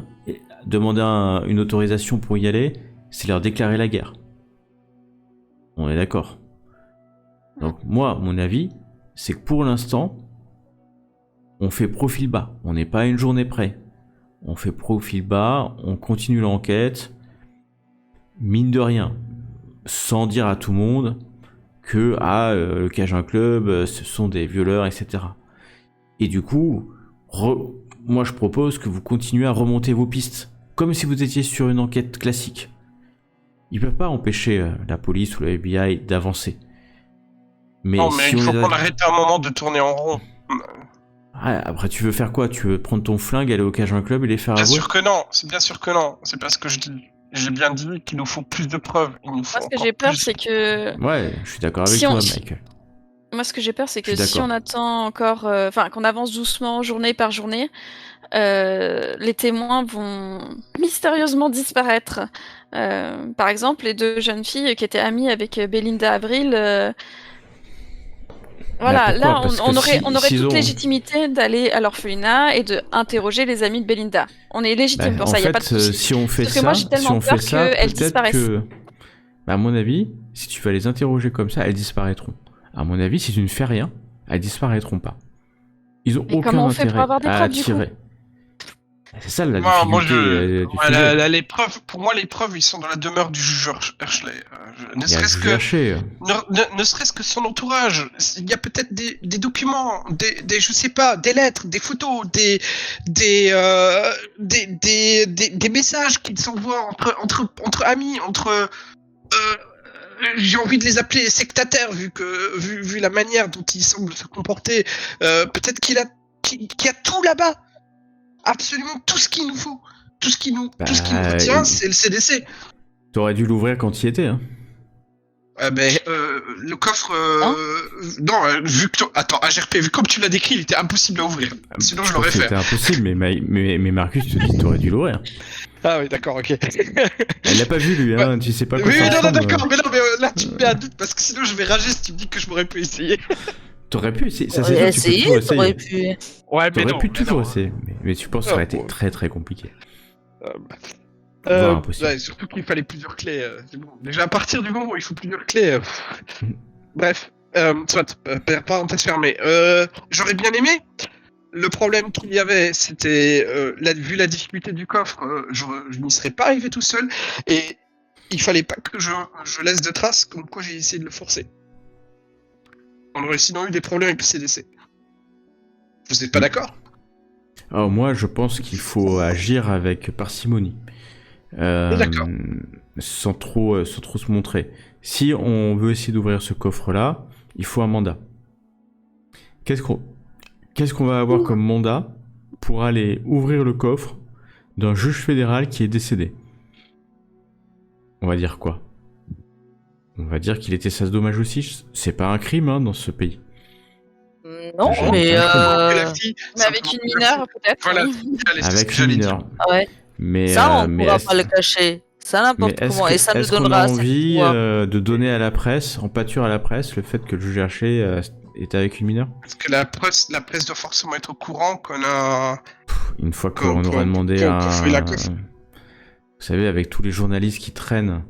demander une autorisation pour y aller, c'est leur déclarer la guerre. On est d'accord. Donc moi, mon avis, c'est que pour l'instant, on fait profil bas. On n'est pas à une journée près. On fait profil bas, on continue l'enquête. mine de rien, sans dire à tout le monde que le Cajun Club, ce sont des violeurs, etc. Et du coup, moi je propose que vous continuez à remonter vos pistes, comme si vous étiez sur une enquête classique. Ils peuvent pas empêcher la police ou le FBI d'avancer. Mais Non, mais si il faut on qu'on arrête un moment de tourner en rond. après, tu veux faire quoi? Tu veux prendre ton flingue, aller au Cajun Club et les faire Bien avouer? sûr que non, c'est bien sûr que non. C'est parce que je dis. J'ai bien dit qu'il nous faut plus de preuves. Il nous faut Moi, ce que encore j'ai peur, plus. c'est que. Ouais, je suis d'accord avec Si toi, on- Michael. Moi, ce que j'ai peur, c'est Je que suis si d'accord. on attend encore. Enfin, qu'on avance doucement, journée par journée, les témoins vont mystérieusement disparaître. Par exemple, les 2 jeunes filles qui étaient amies avec Belinda Avril. Voilà, pourquoi? là, Parce on que aurait, on aurait s'ils toute ont- légitimité d'aller à l'orphelinat et de interroger les amis de Belinda. On est légitime pour En ça, il n'y a fait, pas de souci. si on fait Sauf que ça, moi, j'ai tellement peur qu'elles peut-être disparaissent. que, à mon avis, si tu vas les interroger comme ça, elles disparaîtront. À mon avis, si tu ne fais rien, elles disparaîtront pas. Ils ont Mais aucun comment on fait pour intérêt avoir des à preuves, du coup attirer. C'est ça la Moi, difficulté du ouais, sujet. les preuves, pour moi, les preuves, ils sont dans la demeure du juge Hershey. Ne Il y a serait-ce le que, GHC. ne serait-ce que son entourage. Il y a peut-être des documents, je sais pas, des lettres, des photos, des messages qu'ils s'envoient entre amis, j'ai envie de les appeler sectataires vu la manière dont ils semblent se comporter. Peut-être qu'il y a tout là-bas. Absolument tout ce qu'il nous faut. Tout ce qui nous retient, c'est le CDC. T'aurais dû l'ouvrir quand il y était. Hein. Le coffre... non, vu que... Attends, AGRP, vu comme tu l'as décrit, il était impossible à ouvrir. Sinon, je l'aurais fait. C'était impossible, mais Marcus te dit t'aurais dû l'ouvrir. Ah oui, d'accord, ok. Elle l'a pas vu, lui, hein. Tu sais pas quoi Oui, ça non, ressemble. d'accord, mais là, tu me mets un doute, parce que sinon, je vais rager si tu me dis que je m'aurais pu essayer. T'aurais pu essayer. Ça, c'est sûr, tu peux toujours t'aurais essayer. pu. Ouais, T'aurais pu toujours essayer. Mais tu penses que ça aurait été très très compliqué. Voire impossible. Ouais, surtout qu'il fallait plusieurs clés. C'est bon. Déjà, à partir du moment où il faut plusieurs clés... Bref, soit, parenthèse fermée. J'aurais bien aimé. Le problème qu'il y avait, c'était, vu la difficulté du coffre, je n'y serais pas arrivé tout seul, et il fallait pas que je laisse de traces comme quoi j'ai essayé de le forcer. On aurait sinon eu des problèmes avec le CDC. Vous n'êtes pas d'accord? Alors moi, je pense qu'il faut agir avec parcimonie. D'accord. Sans trop se montrer. Si on veut essayer d'ouvrir ce coffre-là, il faut un mandat. Qu'est-ce qu'on va avoir comme mandat pour aller ouvrir le coffre d'un juge fédéral qui est décédé? On va dire quoi? On va dire qu'il était sas dommage aussi. C'est pas un crime hein, dans ce pays. Non, J'ai mais Mais avec une mineure, peut-être. Voilà. oui. Avec une mineure. ouais. Mais, Ça, on mais pourra est-ce- pas le cacher. Ça, mais n'importe est-ce comment. que- Et ça nous est-ce qu'on donnera a assez de envie pouvoir. de donner à la presse, en pâture à la presse, le fait que le juge Hershey est avec une mineure? Parce que la presse doit forcément être au courant qu'on a... Une fois Qu'on- qu'on aura demandé qu'on fait la coffre. Vous savez, avec tous les journalistes qui traînent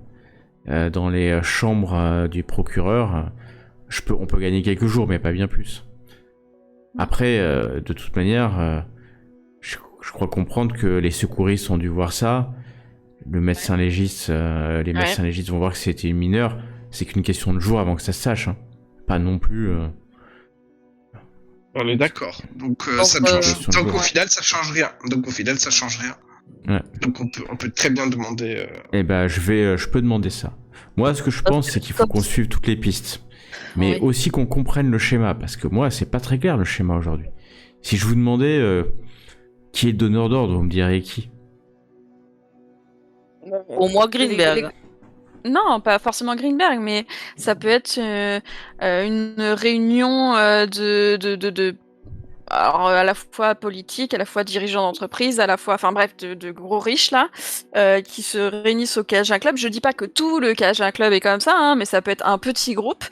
dans les chambres du procureur, on peut gagner quelques jours, mais pas bien plus. Après, de toute manière, je crois comprendre que les secouristes ont dû voir ça. Le médecin légiste, les médecins légistes vont voir que c'était une mineure. C'est qu'une question de jours avant que ça se sache. Hein. Pas non plus... On est d'accord. Donc, au final, ça change rien. Ouais. Donc on peut très bien demander... Eh ben, je peux demander ça. Moi, ce que je pense, c'est qu'il faut qu'on suive toutes les pistes. Mais Oui. aussi qu'on comprenne le schéma. Parce que moi, c'est pas très clair le schéma aujourd'hui. Si je vous demandais qui est le donneur d'ordre, vous me diriez qui? Au moins Greenberg. Non, pas forcément Greenberg, mais ça peut être une réunion alors, à la fois politique, à la fois dirigeant d'entreprise, à la fois, enfin bref, de gros riches là, qui se réunissent au Cajun Club. Je dis pas que tout le Cajun Club est comme ça, hein, mais ça peut être un petit groupe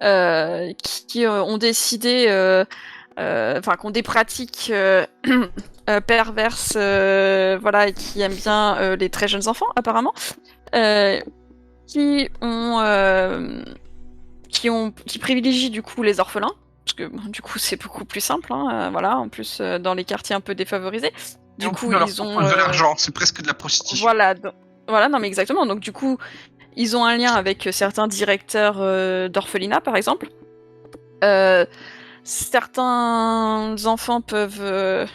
qui ont décidé, qui ont des pratiques perverses, voilà, et qui aiment bien les très jeunes enfants apparemment. Qui privilégient du coup les orphelins, parce que bon, du coup c'est beaucoup plus simple, hein, voilà, en plus dans les quartiers un peu défavorisés. Du coup ils ont de l'argent, c'est presque de la prostitution. voilà, Voilà, non mais exactement. Donc du coup, ils ont un lien avec certains directeurs d'orphelinat, par exemple. Certains enfants peuvent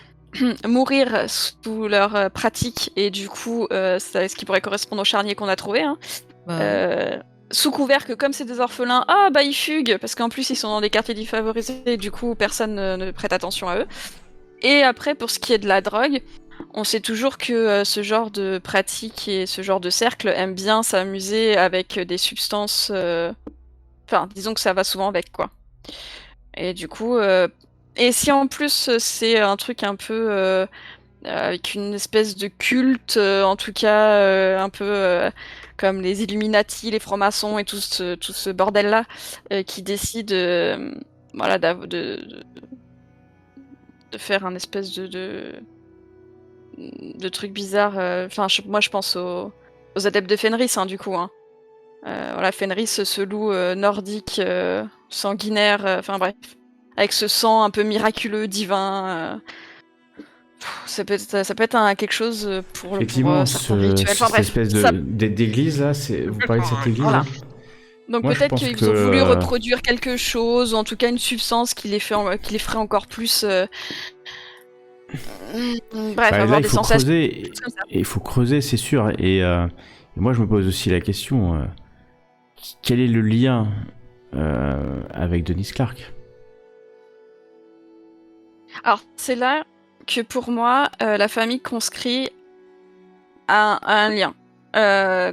mourir sous leur pratique et du coup, c'est ce qui pourrait correspondre au charnier qu'on a trouvé. Hein. Sous couvert que comme c'est des orphelins, ils fuguent parce qu'en plus ils sont dans des quartiers défavorisés et du coup personne ne prête attention à eux. Et après, pour ce qui est de la drogue, on sait toujours que ce genre de pratique et ce genre de cercle aime bien s'amuser avec des substances. Enfin, disons que ça va souvent avec quoi. Et du coup, et si en plus c'est un truc un peu avec une espèce de culte, en tout cas un peu comme les Illuminati, les francs-maçons et tout ce bordel-là, qui décident voilà, de faire un espèce de truc bizarre. Enfin, moi je pense aux adeptes de Fenris, hein, du coup. Hein. Voilà, Fenris, ce loup nordique sanguinaire, enfin bref, avec ce sang un peu miraculeux, divin. Ça peut être quelque chose pour Effectivement, certains rituels. Enfin cette bref, espèce d'église là, vous parlez de cette église Voilà. là Donc Moi, je peut-être pense qu'ils que, ont voulu reproduire quelque chose, ou en tout cas une substance qui les ferait encore plus. Bref, là, avoir il des faut sensations. creuser, comme ça. et il faut creuser, c'est sûr. Et moi, je me pose aussi la question quel est le lien avec Dennis Clark? Alors, c'est là que pour moi, la famille conscrit a un lien.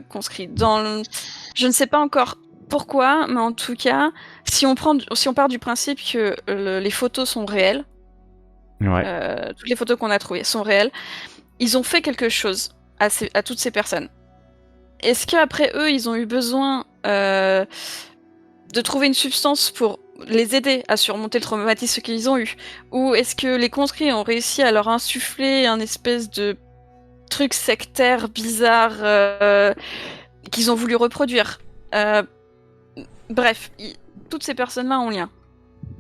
Conscrit. Je ne sais pas encore pourquoi, mais en tout cas, si on part du principe que les photos sont réelles, toutes les photos qu'on a trouvées sont réelles, ils ont fait quelque chose à toutes ces personnes. Est-ce qu'après eux, ils ont eu besoin de trouver une substance pour les aider à surmonter le traumatisme qu'ils ont eu? Ou est-ce que les conscrits ont réussi à leur insuffler un espèce de truc sectaire bizarre qu'ils ont voulu reproduire? Bref, toutes ces personnes-là ont lien.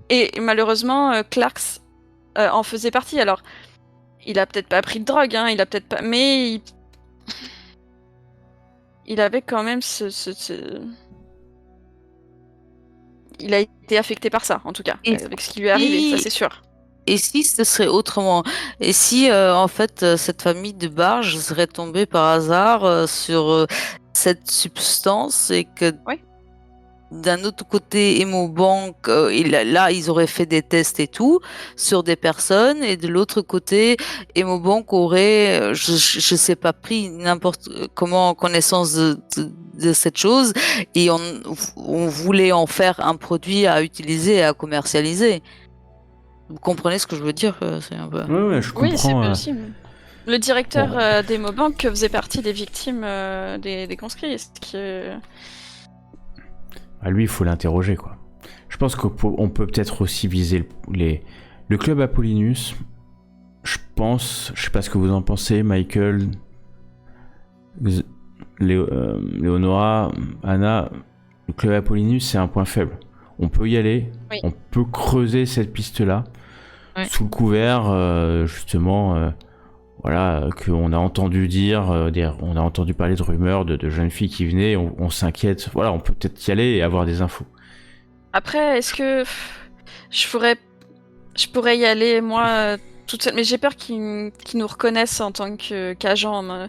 Et malheureusement, Clarks en faisait partie. Alors, il a peut-être pas pris de drogue, hein, il a peut-être pas... Mais il avait quand même il a été affecté par ça, en tout cas, avec ce qui lui est arrivé, ça c'est sûr. Et si ce serait autrement? Et si, en fait, cette famille de Barge serait tombée par hasard sur cette substance et que Oui. d'un autre côté, Emobank, là, ils auraient fait des tests et tout sur des personnes, et de l'autre côté, Emobank aurait, je sais pas, pris n'importe comment connaissance de cette chose, et on voulait en faire un produit à utiliser et à commercialiser. Vous comprenez ce que je veux dire? C'est un peu... Ouais, je comprends. Oui, c'est possible. Le directeur d'Emobank faisait partie des victimes des conscrits. Lui, il faut l'interroger, quoi. Je pense qu'on peut peut-être aussi viser le club Apollinus. Je sais pas ce que vous en pensez, Michael, Léonora, Anna. Le club Apollinus, c'est un point faible. On peut y aller, Oui. on peut creuser cette piste-là, sous le couvert, justement, voilà, qu'on a entendu dire, on a entendu parler de rumeurs de jeunes filles qui venaient, on s'inquiète, voilà, on peut peut-être y aller et avoir des infos. Après, est-ce que je pourrais y aller, moi, toute seule, mais j'ai peur qu'ils nous reconnaissent en tant qu'agent.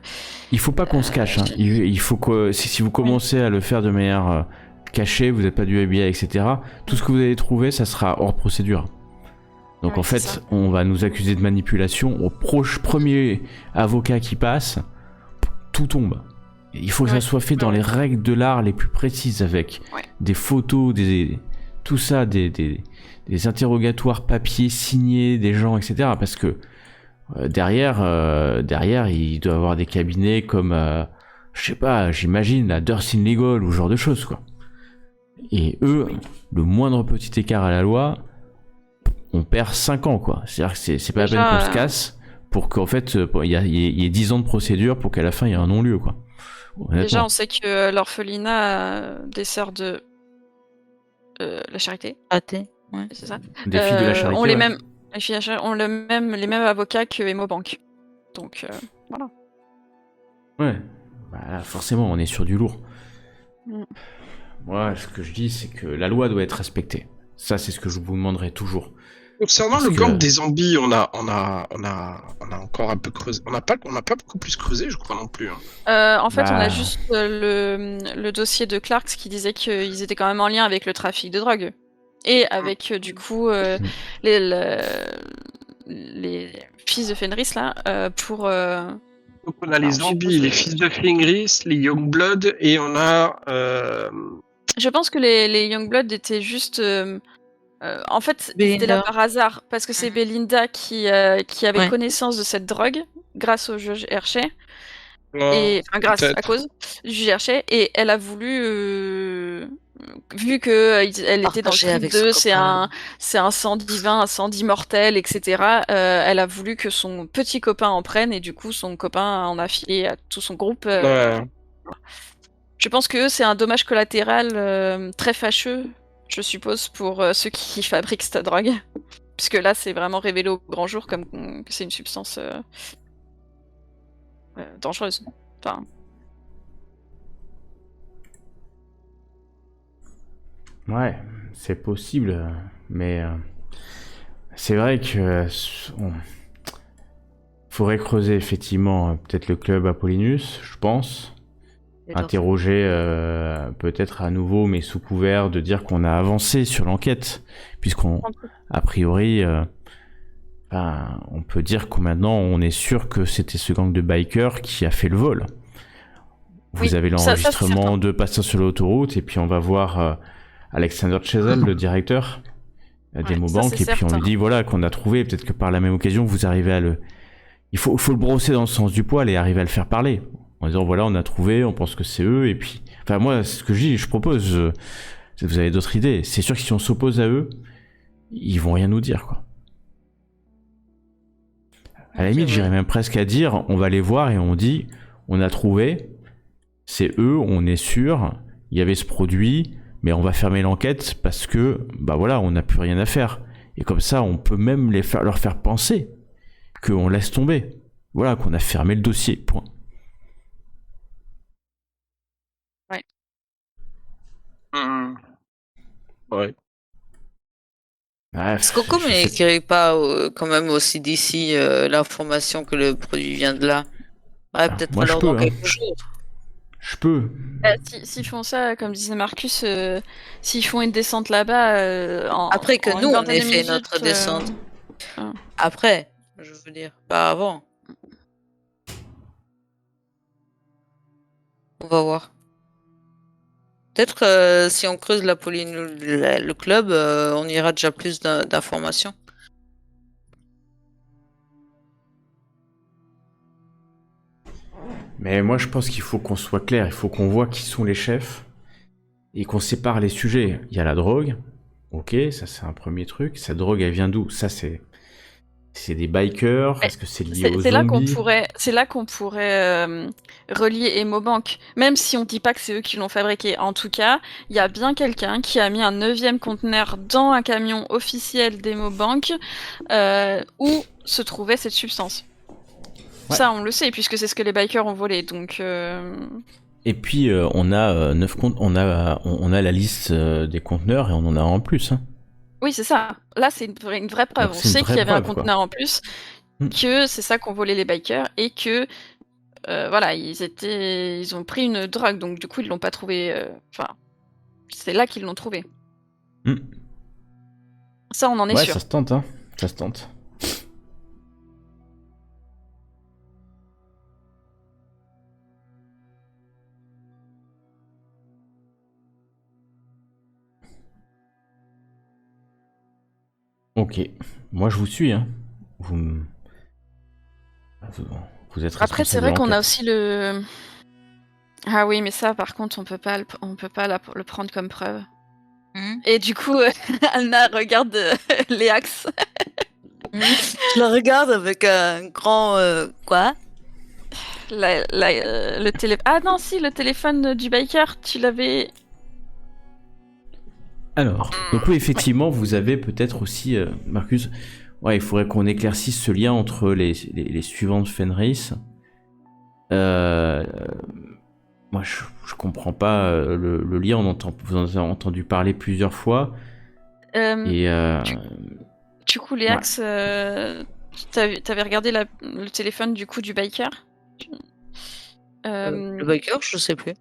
Il faut pas qu'on se cache, hein. Il faut que, si vous commencez à le faire de manière cachée, vous n'êtes pas du FBI, etc., tout ce que vous allez trouver, ça sera hors procédure. Donc en fait, on va nous accuser de manipulation. Au premier avocat qui passe, tout tombe. Et il faut que ça soit fait dans les règles de l'art les plus précises, avec des photos, tout ça, des interrogatoires papier signés des gens, etc. Parce que derrière, il doit y avoir des cabinets comme, je sais pas, j'imagine la Dursin Legal ou ce genre de choses, quoi. Et eux, le moindre petit écart à la loi, on perd 5 ans, quoi. C'est-à-dire que c'est pas la peine qu'on se casse pour qu'en fait, il y ait 10 ans de procédure pour qu'à la fin, il y ait un non-lieu, quoi. Honnêtement. Déjà, on sait que l'orphelinat dessert de la charité. Charité, ouais. C'est ça. Des filles de la charité. On les mêmes avocats que Emobank. Donc, voilà. Ouais. bah, là, forcément, on est sur du lourd. Mm. Moi, ce que je dis, c'est que la loi doit être respectée. Ça, c'est ce que je vous demanderai toujours. Concernant Parce le que- gang des zombies, on a encore un peu creusé. On n'a pas beaucoup plus creusé, je crois non plus. Hein. En fait, on Bah. a juste le dossier de Clarks qui disait qu'ils étaient quand même en lien avec le trafic de drogue. Et avec, du coup, les fils de Fenris, là, pour... Donc on a les Alors, je zombies, suppose les que- fils de Fenris, les Youngblood, et on a... Je pense que les Youngblood étaient juste... en fait, ils étaient là Belinda. par hasard, parce que c'est Belinda qui avait Ouais. connaissance de cette drogue, grâce au juge Hershey. non, Et enfin, grâce peut-être. à cause du juge Hershey, et elle a voulu, vu que elle était dans le Partager trip avec son de copain. c'est un sang divin, un sang d'immortel, etc. Elle a voulu que son petit copain en prenne, et du coup son copain en a filé à tout son groupe. Ouais. Je pense que c'est un dommage collatéral très fâcheux, je suppose, pour ceux qui fabriquent cette drogue, puisque là c'est vraiment révélé au grand jour comme que c'est une substance dangereuse. Enfin, Ouais, c'est possible, mais c'est vrai que faudrait creuser effectivement peut-être le club Apollinus, je pense. Interroger peut-être à nouveau, mais sous couvert de dire qu'on a avancé sur l'enquête, puisqu'on, a priori, on peut dire que maintenant on est sûr que c'était ce gang de bikers qui a fait le vol. Vous Oui, avez ça, c'est l'enregistrement certain. de passants sur l'autoroute, et puis on va voir Alexander Chesel, le directeur d'Emobank, ça, et c'est puis on lui certain. dit voilà qu'on a trouvé, peut-être que par la même occasion vous arrivez à le... Il faut le brosser dans le sens du poil et arriver à le faire parler. En disant voilà on a trouvé, on pense que c'est eux, et puis... Enfin moi ce que je dis, je propose, vous avez d'autres idées. C'est sûr que si on s'oppose à eux, ils vont rien nous dire quoi. À la limite C'est vrai. j'irais même presque à dire on va les voir et on dit on a trouvé, c'est eux, on est sûr, il y avait ce produit, mais on va fermer l'enquête parce que bah voilà on n'a plus rien à faire. Et comme ça on peut même leur faire penser qu'on laisse tomber. Voilà, qu'on a fermé le dossier, point. Ouais. Bref, Est-ce qu'on je sais- communiquerait pas quand même au CDC l'information que le produit vient de là? Ouais, peut-être moi, je alors peux, dans hein. quelques jours. Je peux. S'ils font ça, comme disait Marcus, s'ils font une descente là-bas, Après que en nous, une on vingtaine ait de fait minutes, notre descente. ah. Après, je veux dire, pas avant. On va voir. Peut-être si on creuse le club, on ira déjà plus d'informations. Mais moi, je pense qu'il faut qu'on soit clair. Il faut qu'on voit qui sont les chefs et qu'on sépare les sujets. Il y a la drogue. Ok, ça c'est un premier truc. Cette drogue, elle vient d'où? Ça, c'est des bikers. Est-ce que c'est lié aux C'est là qu'on zombies? pourrait relier Emobank, même si on dit pas que c'est eux qui l'ont fabriqué. En tout cas, il y a bien quelqu'un qui a mis un 9e conteneur dans un camion officiel d'Emobank où se trouvait cette substance. Ouais. Ça, on le sait, puisque c'est ce que les bikers ont volé. Donc, Et puis on a 9 comptes. On a la liste des conteneurs et on en a un en plus. Hein. oui, c'est ça. Là, c'est une vraie preuve. Donc, On c'est une sait vraie qu'il y avait un preuve, quoi. conteneur en plus, Mm. que c'est ça qu'ont volé les bikers et que voilà, ils ont pris une drogue, donc du coup ils l'ont pas trouvé. Enfin, c'est là qu'ils l'ont trouvé. Mm. Ça, on en est Ouais, sûr. ça se tente, hein. Ça se tente. Ok, moi je vous suis, hein. Vous, m- vous êtes Après, c'est responsable vrai de qu'on a l'enquête. aussi le. Ah oui, mais ça, par contre, on peut pas le prendre comme preuve. Et du coup, Alna regarde les axes. Je la regarde avec un grand quoi? Le télé. Ah non, si, le téléphone du biker, tu l'avais. Alors, donc oui, effectivement, vous avez peut-être aussi, Marcus, ouais, il faudrait qu'on éclaircisse ce lien entre les suivants de Fenris. moi, je comprends pas le lien. Vous en avez entendu parler plusieurs fois. Euh, Et Du coup, Léax, t'avais regardé le téléphone du coup du biker? Le biker, je sais plus.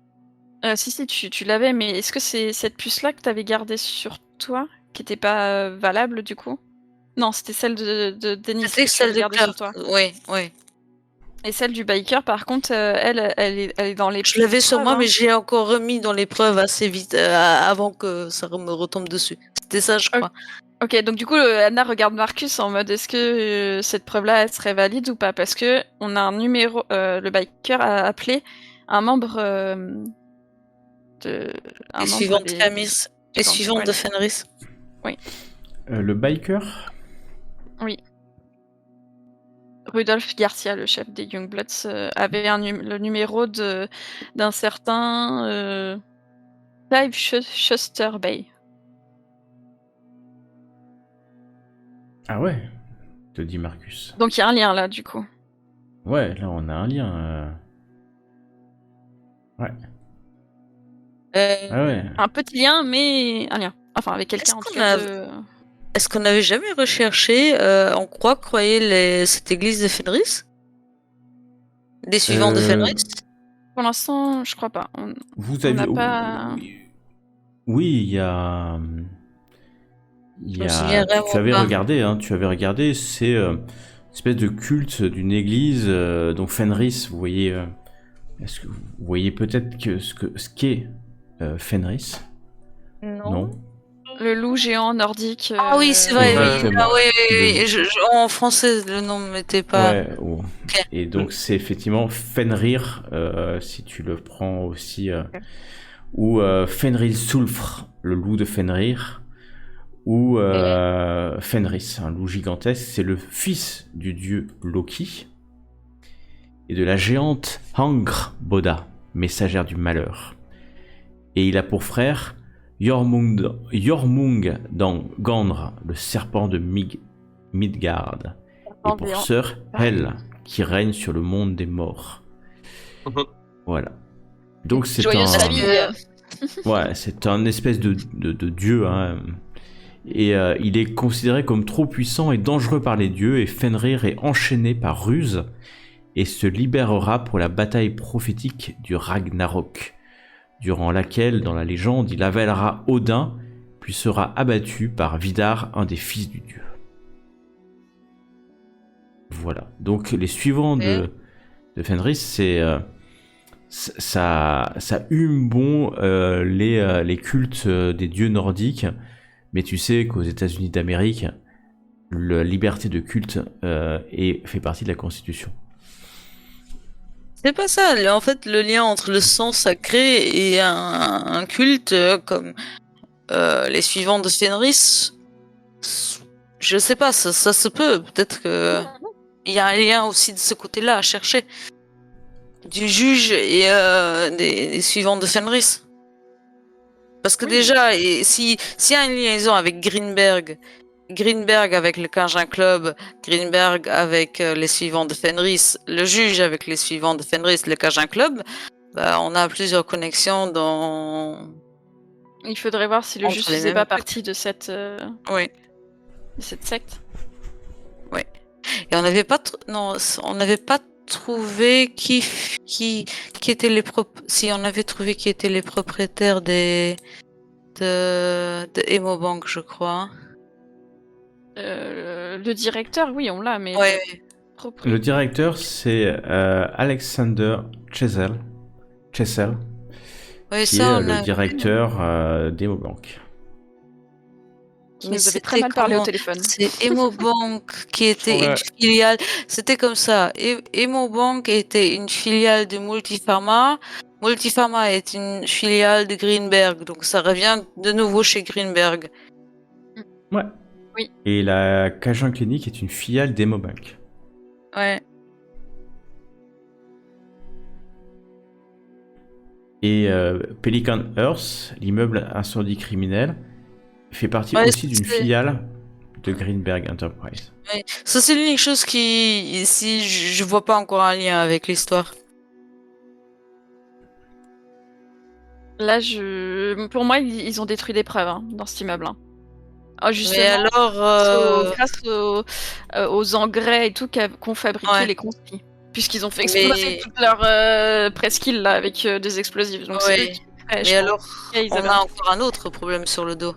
Si, tu l'avais, mais est-ce que c'est cette puce-là que t'avais gardée sur toi, qui était pas valable du coup? Non, c'était celle de Denis C'était que tu celle avais de gardée Claire. sur toi. Oui, oui. Et celle du biker, par contre, elle est dans les Je l'avais sur preuves, moi, hein. mais j'ai encore remis dans l'épreuve assez vite, avant que ça me retombe dessus. C'était ça, je crois. Ok, donc du coup, Anna regarde Marcus en mode est-ce que cette preuve-là, elle serait valide ou pas? Parce que on a un numéro, le biker a appelé un membre de... Et Un membre suivante des... Camis. Et suivante de Fenris. le biker. Oui. Rudolf Garcia, le chef des Youngbloods, avait le numéro d'un certain Clive Schuster Bay. Ah ouais, te dit Marcus. Donc il y a un lien là, du coup. Ouais, là on a un lien. Ouais. Ah ouais. Un petit lien, mais un lien. Enfin, avec quelqu'un en tout cas de... Est-ce qu'on n'avait jamais recherché, on croyait cette église de Fenris? Les suivants de Fenris? Pour l'instant, je crois pas. Vous on avez. n'a pas... Oui, il y a. Je me souviens Tu vraiment avais pas. regardé, hein, tu avais regardé, c'est une espèce de culte d'une église, donc Fenris, vous voyez, est-ce que vous voyez peut-être ce qu'est Fenris? Non. Le loup géant nordique. Ah oui, c'est vrai, oui. Exactement. Ah oui, oui, oui. Le- En français, le nom ne m'était pas... Ouais, oh. Et donc c'est effectivement Fenrir, si tu le prends aussi, ou Fenrir Sulfr, le loup de Fenrir, ou Fenris, un loup gigantesque. C'est le fils du dieu Loki et de la géante Angrboda, messagère du malheur. Et il a pour frère Jormungandr, le serpent de Midgard, et pour sœur Hel, qui règne sur le monde des morts. Voilà. Donc c'est Joyeuse famille. ouais, c'est un espèce de dieu, hein. Et il est considéré comme trop puissant et dangereux par les dieux, et Fenrir est enchaîné par ruse et se libérera pour la bataille prophétique du Ragnarok, durant laquelle, dans la légende, il avèlera Odin, puis sera abattu par Vidar, un des fils du dieu. Voilà. Donc les suivants de Fenris, c'est ça hume bon les cultes des dieux nordiques, mais tu sais qu'aux États-Unis d'Amérique, la liberté de culte fait partie de la Constitution. C'est pas ça. En fait, le lien entre le sang sacré et un culte comme les suivants de Fenris, je sais pas, ça se peut. Peut-être que il y a un lien aussi de ce côté-là à chercher. Du juge et des suivants de Fenris. Parce que déjà, s'il y a une liaison avec Greenberg avec le Kangin Club, Greenberg avec les suivants de Fenris, le juge avec les suivants de Fenris, le Kangin Club, bah, on a plusieurs connexions dans... Il faudrait voir si le Entre juge les faisait mêmes pas trucs. partie de cette secte. Et on n'avait pas... on n'avait pas trouvé qui étaient les si on avait trouvé qui étaient les propriétaires de Emobank, je crois. Le directeur, oui, on l'a, mais Ouais. Le directeur, c'est Alexander Chessel, Ouais, qui ça, est on a... le directeur d'Emobank. Qui nous avait très mal parlé au téléphone. C'est Emobank qui était Ouais. une filiale. C'était comme ça. Emobank était une filiale de Multipharma. Multipharma est une filiale de Greenberg. Donc ça revient de nouveau chez Greenberg. Ouais. Oui. Et la Cajun Clinic est une filiale d'Emobank. Ouais. Et Pelican Earth, l'immeuble incendie criminel, fait partie Ouais, aussi d'une c'est- filiale de Greenberg Enterprise. Ouais. Ça, c'est l'unique chose qui, ici, je vois pas encore un lien avec l'histoire. Là, pour moi, ils ont détruit des preuves dans cet immeuble. Hein. Oh, justement, Mais alors, grâce aux engrais et tout qu'ont fabriqué Ouais. les conspis. Puisqu'ils ont fait Mais- exploser toute leur presqu'île là, avec des explosifs. Donc c'est Ouais. eux qui feraient, je Mais pense. alors, Et ils on avaient a un- encore un autre problème sur le dos.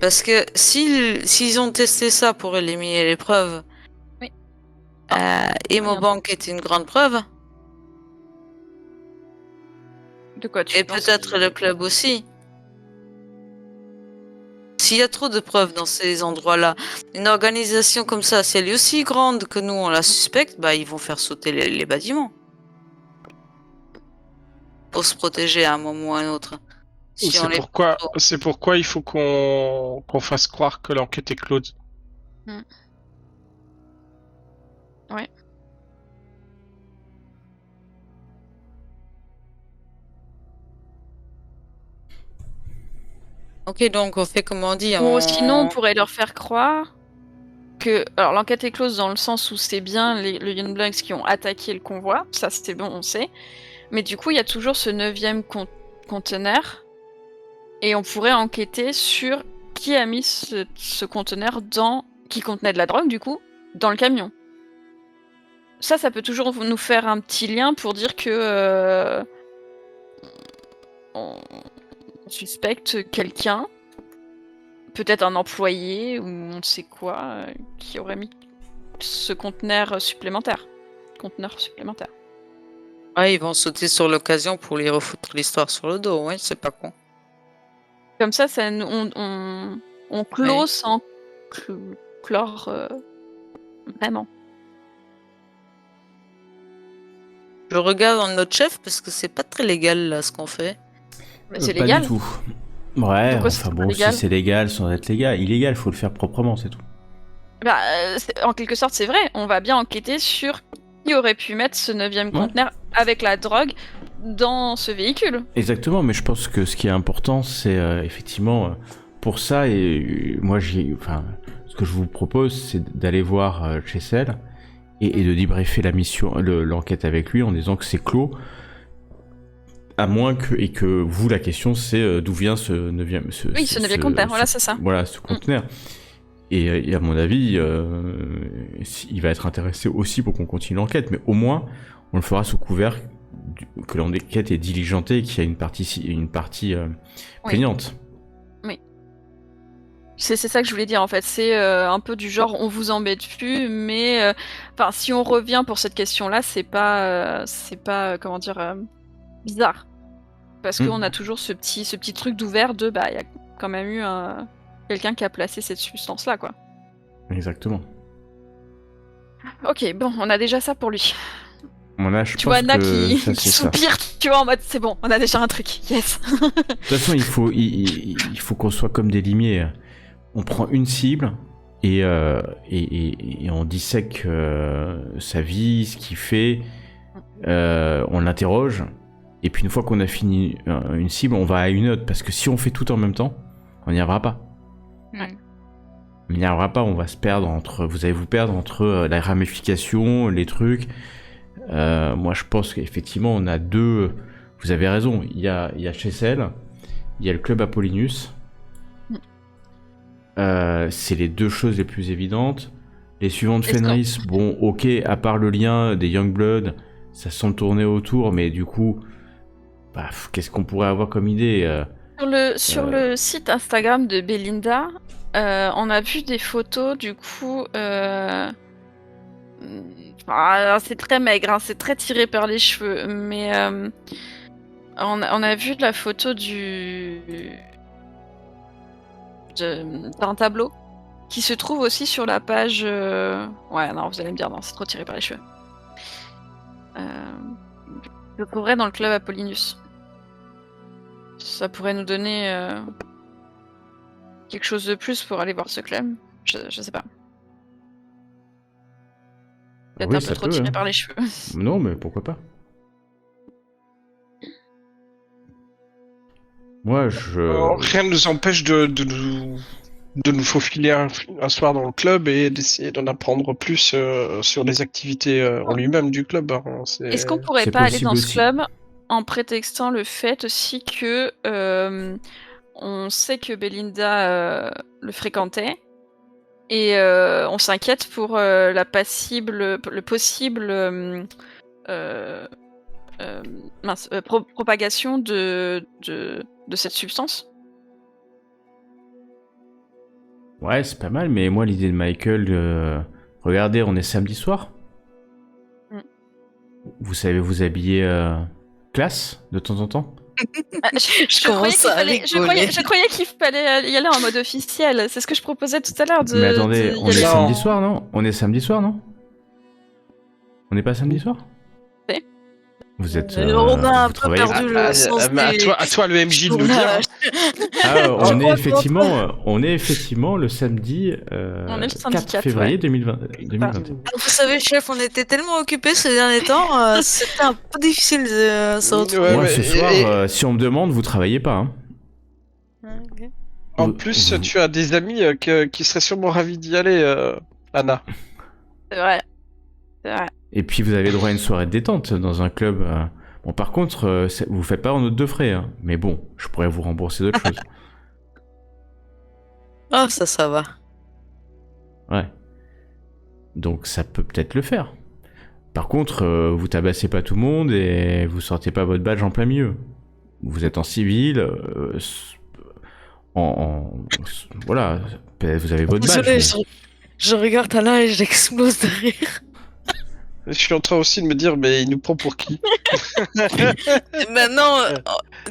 Parce que s'ils ont testé ça pour éliminer les preuves, Oui. Imobank est une grande preuve, De quoi tu et penses peut-être le club aussi. S'il y a trop de preuves dans ces endroits-là, une organisation comme ça, si elle est aussi grande que nous, on la suspecte, bah ils vont faire sauter les bâtiments. Pour se protéger à un moment ou à un autre. Si on les prend trop. C'est pourquoi il faut qu'on fasse croire que l'enquête est close. Ouais. Ok, donc on fait comme on dit. Ou sinon, on pourrait leur faire croire que. Alors, l'enquête est close dans le sens où c'est bien le Young Bloods qui ont attaqué le convoi. Ça, c'était bon, on sait. Mais du coup, il y a toujours ce 9e conteneur. Et on pourrait enquêter sur qui a mis ce conteneur qui contenait de la drogue, du coup, dans le camion. Ça peut toujours nous faire un petit lien pour dire que. On suspecte quelqu'un, peut-être un employé ou on ne sait quoi, qui aurait mis ce conteneur supplémentaire. Ouais, ils vont sauter sur l'occasion pour lui refoutre l'histoire sur le dos, ouais, c'est pas con. Comme ça on clôt sans clore vraiment. Je regarde dans notre chef parce que c'est pas très légal là ce qu'on fait. Mais c'est Pas légal. du tout. Ouais, Pourquoi c'est enfin pas bon, légal si c'est légal sans être légal, illégal, faut le faire proprement, c'est tout. Bah, en quelque sorte, c'est vrai. On va bien enquêter sur qui aurait pu mettre ce 9e conteneur avec la drogue dans ce véhicule. Exactement, mais je pense que ce qui est important, c'est effectivement pour ça, et moi, ce que je vous propose, c'est d'aller voir Chessel et de débriefer l'enquête avec lui en disant que c'est clos. À moins que vous, la question, c'est d'où vient ce 9e... Ce 9e conteneur, voilà, c'est ça. Voilà, ce conteneur. Et à mon avis, il va être intéressé aussi pour qu'on continue l'enquête, mais au moins, on le fera sous couvert que l'enquête est diligentée et qu'il y a une partie plaignante. Oui. C'est ça que je voulais dire, en fait. C'est un peu du genre, on vous embête plus, mais... si on revient pour cette question-là, c'est pas comment dire... bizarre. Parce qu'on a toujours ce petit truc d'ouvert de il y a quand même eu quelqu'un qui a placé cette substance là quoi. Exactement. Ok, bon, on a déjà ça pour lui. Tu vois Anna qui ça. soupire, tu vois, en mode c'est bon, on a déjà un truc, yes. De toute façon, il faut qu'on soit comme des limiers. On prend une cible et on dissèque sa vie, ce qu'il fait, on l'interroge. Et puis une fois qu'on a fini une cible, on va à une autre. Parce que si on fait tout en même temps, on n'y arrivera pas. Ouais. On n'y arrivera pas, on va se perdre vous allez vous perdre entre la ramification, les trucs. Moi je pense qu'effectivement on a deux... Vous avez raison, il y a Chessel, il y a le club Apollinus. C'est les deux choses les plus évidentes. Les suivantes Fenris, bon ok, à part le lien des Youngblood, ça semble tourner autour, mais du coup... qu'est-ce qu'on pourrait avoir comme idée Sur le site Instagram de Belinda, on a vu des photos, du coup... c'est très maigre, c'est très tiré par les cheveux, mais on a vu de la photo d'un tableau qui se trouve aussi sur la page... Ouais, non, vous allez me dire, non, c'est trop tiré par les cheveux. Je trouverai dans le club Apollinus. Ça pourrait nous donner quelque chose de plus pour aller voir ce club. Je sais pas. Peut-être un peu trop tiré par les cheveux. Non, mais pourquoi pas. Moi, rien ne nous empêche de nous faufiler un soir dans le club et d'essayer d'en apprendre plus sur les activités en lui-même du club. Est-ce qu'on pourrait pas aller dans ce club en prétextant le fait aussi que on sait que Belinda le fréquentait et on s'inquiète pour le possible propagation de cette substance. Ouais, c'est pas mal, mais moi, l'idée de Michael, regardez, on est samedi soir. Vous savez vous habiller classe de temps en temps. Je commence à rigoler. Je croyais qu'il fallait y aller en mode officiel. C'est ce que je proposais tout à l'heure. Mais attendez, on est aller. samedi soir, non? On est samedi soir, non? On n'est pas samedi soir? Oui. Vous êtes. On a un vous peu travaillez- perdu le sens des... à toi le MJ de nous dire. on est effectivement le samedi On est le samedi 4 février 2021. Vous savez, chef, on était tellement occupés ces derniers temps, c'était un peu difficile de se retrouver. Ouais, Moi, mais- ce soir, si on me demande, vous travaillez pas. Hein. En Vous- plus, vous- tu as des amis qui seraient sûrement ravis d'y aller, Anna. C'est vrai. Et puis vous avez droit à une soirée de détente dans un club. Bon, par contre, vous faites pas en note de frais. Hein. Mais bon, je pourrais vous rembourser d'autres choses. Ah, ça va. Ouais. Donc ça peut peut-être le faire. Par contre, vous tabassez pas tout le monde et vous sortez pas votre badge en plein milieu. Vous êtes en civil. Voilà. Vous avez votre badge. Désolé, mais- je regarde Anna et j'explose de rire. Je suis en train aussi de me dire, mais il nous prend pour qui? Et maintenant,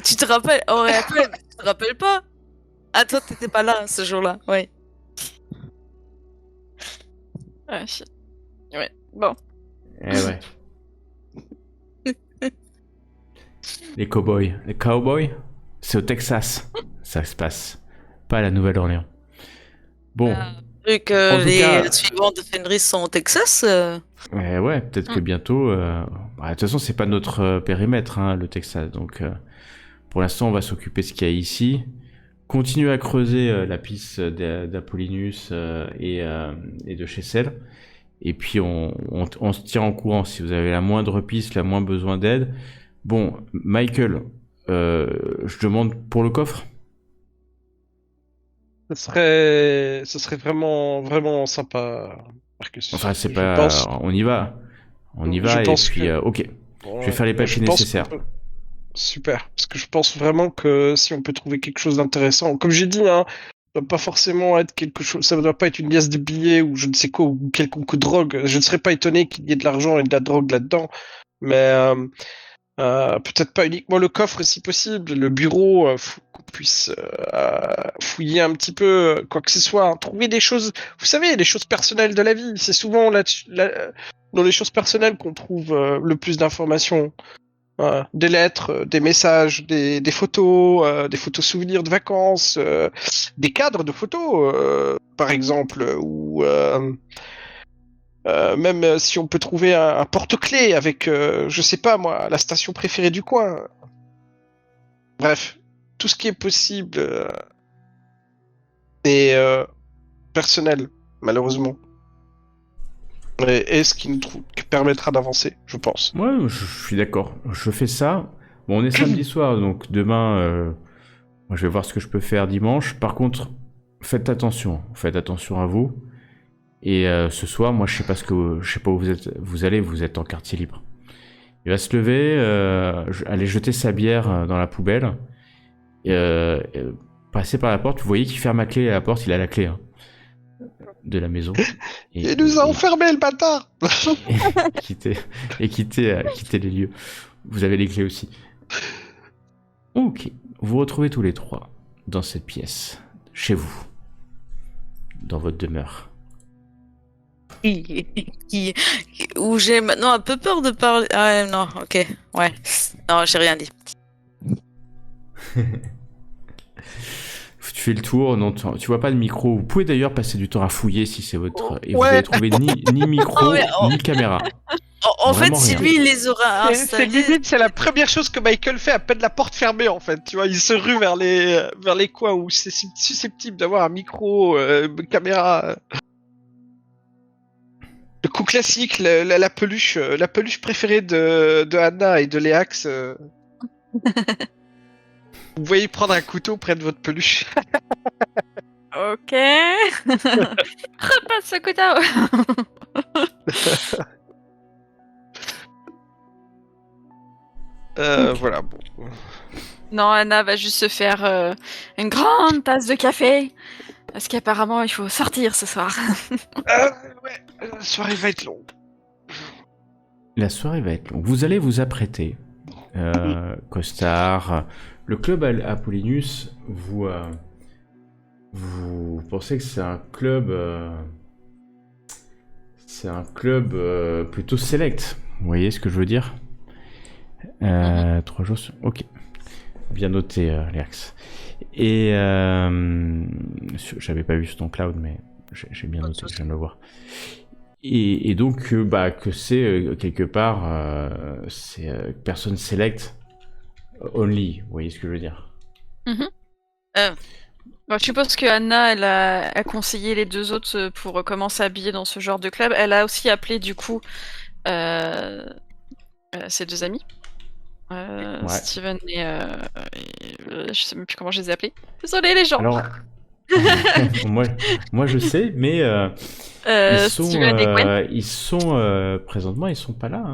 tu te rappelles, on rappelle, tu te rappelles pas? Ah, toi, t'étais pas là ce jour-là, oui. Ouais. Bon. Eh ouais. Les cowboys. Les cowboys, c'est au Texas. Ça se passe. Pas à la Nouvelle-Orléans. Bon. Vu En que tout les cas- suivants de Fenris sont au Texas, Ouais, peut-être que bientôt. De toute façon, c'est pas notre périmètre, hein, le Texas. Donc, pour l'instant, on va s'occuper de ce qu'il y a ici. Continuer à creuser la piste d'Apollinus et de Chessel. Et puis, on se tient en courant si vous avez la moindre piste, la moindre besoin d'aide. Bon, Michael, je demande pour le coffre. Ce serait vraiment, vraiment sympa, Marcus. Enfin, c'est Je pas. pense- On y va. On y Je va et pense puis, que- ok. Ouais, Je vais faire les papiers je pense nécessaires. qu'on peut- Super, parce que je pense vraiment que si on peut trouver quelque chose d'intéressant, comme j'ai dit, hein, ça doit pas forcément être quelque chose, ça ne doit pas être une liasse de billets ou je ne sais quoi, ou quelconque drogue. Je ne serais pas étonné qu'il y ait de l'argent et de la drogue là-dedans, mais peut-être pas uniquement le coffre si possible, le bureau, qu'on puisse fouiller un petit peu, quoi que ce soit, hein. Trouver des choses, vous savez, les choses personnelles de la vie, c'est souvent dans les choses personnelles qu'on trouve le plus d'informations. Des lettres, des messages, des photos souvenirs de vacances, des cadres de photos, par exemple, ou même si on peut trouver un porte-clés avec, je sais pas moi, la station préférée du coin. Bref, tout ce qui est possible est personnel, malheureusement. Et ce qui nous permettra d'avancer, je pense. Ouais, je suis d'accord. Je fais ça. Bon, on est samedi soir, donc demain, moi, je vais voir ce que je peux faire dimanche. Par contre, faites attention à vous. Et ce soir, moi, je sais pas où vous êtes. Vous êtes en quartier libre. Il va se lever, aller jeter sa bière dans la poubelle, passer par la porte. Vous voyez qu'il ferme la clé à la porte. Il a la clé de la maison. Il nous a enfermés, le bâtard. quitter les lieux. Vous avez les clés aussi. Ok, vous retrouvez tous les trois dans cette pièce, chez vous, dans votre demeure. où j'ai maintenant un peu peur de parler. Ah non, ok, ouais. Non, j'ai rien dit. Tu fais le tour, non, tu vois pas de micro. Vous pouvez d'ailleurs passer du temps à fouiller si c'est votre. Et vous Ouais. allez trouver ni micro, Oh, mais ni caméra. En fait, Vraiment si rien. lui, il les aura C'est installés. limite, c'est la première chose que Michael fait à peine la porte fermée en fait. Tu vois, il se rue vers les coins où c'est susceptible d'avoir un micro, caméra. Le coup classique, la peluche préférée de Anna et de Léax. Vous voyez prendre un couteau près de votre peluche. Ok. Repasse ce couteau. Voilà, bon. Non, Anna va juste se faire une grande tasse de café. Parce qu'apparemment, il faut sortir ce soir. Ouais, la soirée va être longue. La soirée va être longue. Vous allez vous apprêter. Costard. Le club Apollinus, vous pensez que c'est un club. C'est un club plutôt select. Vous voyez ce que je veux dire 3 jours. Ok. Bien noté, Léax. Et j'avais pas vu sur ton cloud, mais j'ai bien noté, je viens de le voir. Et donc, que c'est quelque part, c'est personne select only. Vous voyez ce que je veux dire Bon, je suppose que Anna, elle a conseillé les 2 autres pour comment s'habiller dans ce genre de club. Elle a aussi appelé du coup ses 2 amis. Ouais. Steven et je sais même plus comment je les ai appelés. Désolé les gens. Alors, moi je sais, mais Steven et Gwen. ils sont présentement, ils sont pas là.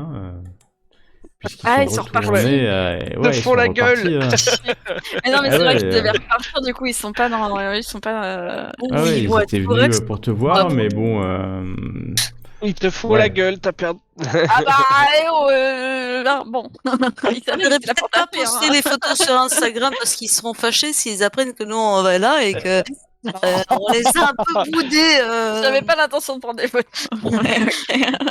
Puisqu'ils Ils sont repartis. Ils font la gueule. Mais non, mais Ah c'est vrai ouais, qu'ils devaient repartir, du coup, ils sont pas dans. Ils sont pas. Ah ouais, ils étaient venus pour te voir, mais bon. Il te fout la gueule, t'as perdu. Ah bah, bon. Ils On devrait peut-être pas poster les photos sur Instagram parce qu'ils seront fâchés s'ils apprennent que nous on va là et que on les a un peu boudés. J'avais pas l'intention de prendre des photos.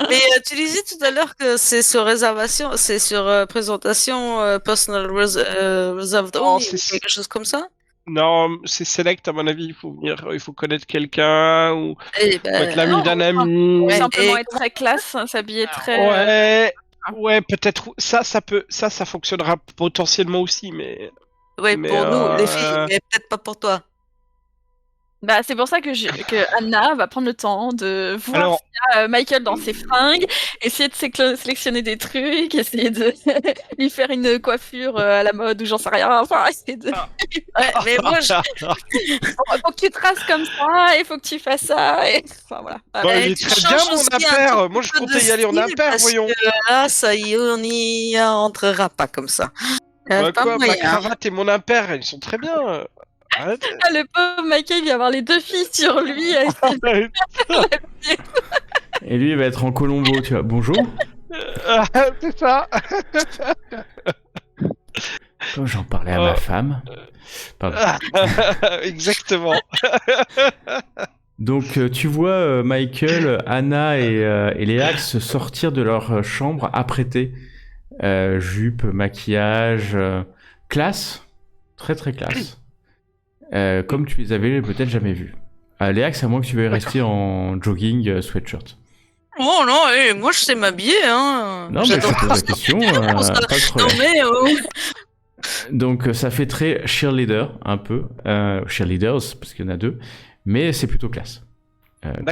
Mais tu disais tout à l'heure que c'est sur réservation, c'est sur présentation personal reserved Non, only, c'est- quelque chose comme ça. Non, c'est select à mon avis. Il faut venir, il faut connaître quelqu'un ou Eh faut être ben, l'ami non, d'un enfin, ami. Ouais. simplement et- être très classe, s'habiller très. Ouais, peut-être ça fonctionnera potentiellement aussi, mais ouais, mais, pour nous, les filles, mais peut-être pas pour toi. Bah, c'est pour ça que Anna va prendre le temps de voir alors s'il y a, Michael dans ses fringues, essayer de sélectionner des trucs, essayer de lui faire une coiffure à la mode ou j'en sais rien. Enfin, essayer de. Ouais, mais moi, Faut que tu traces comme ça, et faut que tu fasses ça, et. Enfin, voilà. Bon, Et il est tu très changes bien mon aussi un impair. tout Moi je peu comptais de y aller en style, impair, parce voyons. que là, ça y est, on y entrera pas comme ça. Bah, Pas quoi, ma moyen. cravate et mon impair, ils sont très bien. Arrête. Ah, le pauvre Michael, il va avoir les 2 filles sur lui. à essayer de- Et lui, il va être en Colombo, tu vois. Bonjour. C'est ça. Comme j'en parlais à ma femme. Pardon. Exactement. Donc, tu vois Michael, Anna et Léax sortir de leur chambre apprêtés. Jupe, maquillage, classe. Très très classe. Comme tu les avais peut-être jamais vus. Léax, à moins que tu veuilles rester en jogging, sweatshirt. Oh non, moi je sais m'habiller, hein. Non, mais je J'adore te pose la question, pas de Non problème. mais Donc, ça fait très cheerleader, un peu. Cheerleaders, parce qu'il y en a 2. Mais c'est plutôt classe.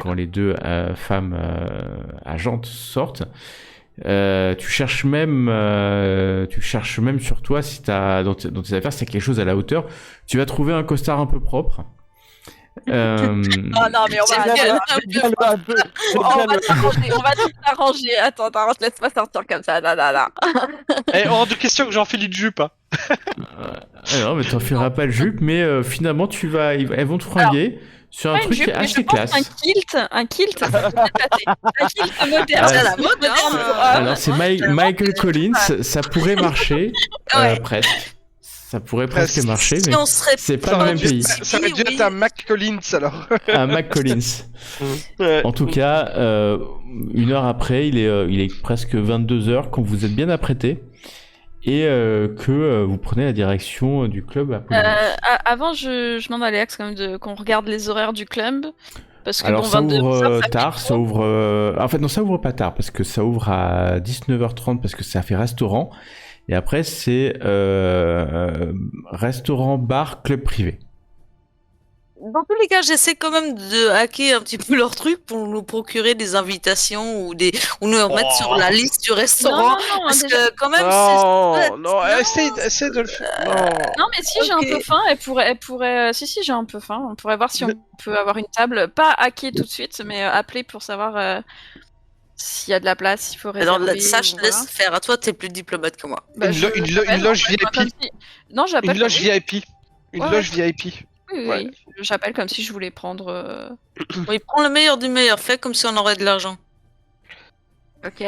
Quand les 2 femmes agentes sortent. Tu cherches même sur toi si t'as dans tes affaires si t'as quelque chose à la hauteur. Tu vas trouver un costard un peu propre. Ah non, mais on va. On va tout arranger. Attends, te laisse pas sortir comme ça. Là. Et hors de question que j'enfile une jupe. Hein. Non, mais t'enfileras pas le jupe, mais finalement elles vont te fringuer sur un Ouais, truc jupe, qui est mais assez je pense classe. un kilt, ça peut passer. Un kilt moderne. c'est à la mode, hein. Alors c'est Michael Collins, ça pourrait marcher, Ouais. presque. Ça pourrait presque Presque. marcher, mais si on serait c'est pas pas le aurait même dû- pays. Ça aurait dû Oui. être un Mac Collins alors. Un Mac Collins. Ouais. En tout cas, 1 heure après, il est presque 22h quand vous êtes bien apprêté et que vous prenez la direction du club Apollinus. Avant, je demande à Léax quand même qu'on regarde les horaires du club. Parce que Alors bon, ça 22 ouvre ça fait tard, trop. ça ouvre... En fait non, ça ouvre pas tard parce que ça ouvre à 19h30 parce que ça fait restaurant. Et après c'est restaurant, bar, club privé. dans tous les cas, j'essaie quand même de hacker un petit peu leur truc pour nous procurer des invitations ou nous mettre sur la liste du Non, restaurant. non, Parce déjà. que quand même, Non, non, non. essaie de le faire. Non. Non, mais si j'ai un Ok. peu faim, elle pourrait. Si, j'ai un peu faim. On pourrait voir si on peut avoir une table, pas hacker tout de suite, mais appeler pour savoir s'il y a de la place, s'il faut Alors, réserver. ça, je ou laisse voilà. faire. À toi, t'es plus diplomate que moi. Bah, j'appelle, Une loge en fait, VIP. comme si- Non, j'appelle. Une loge VIP. Une Ouais, loge VIP. Oui, Ouais. j'appelle comme si je voulais prendre. Oui, prends le meilleur du meilleur. Fais comme si on aurait de l'argent. Ok.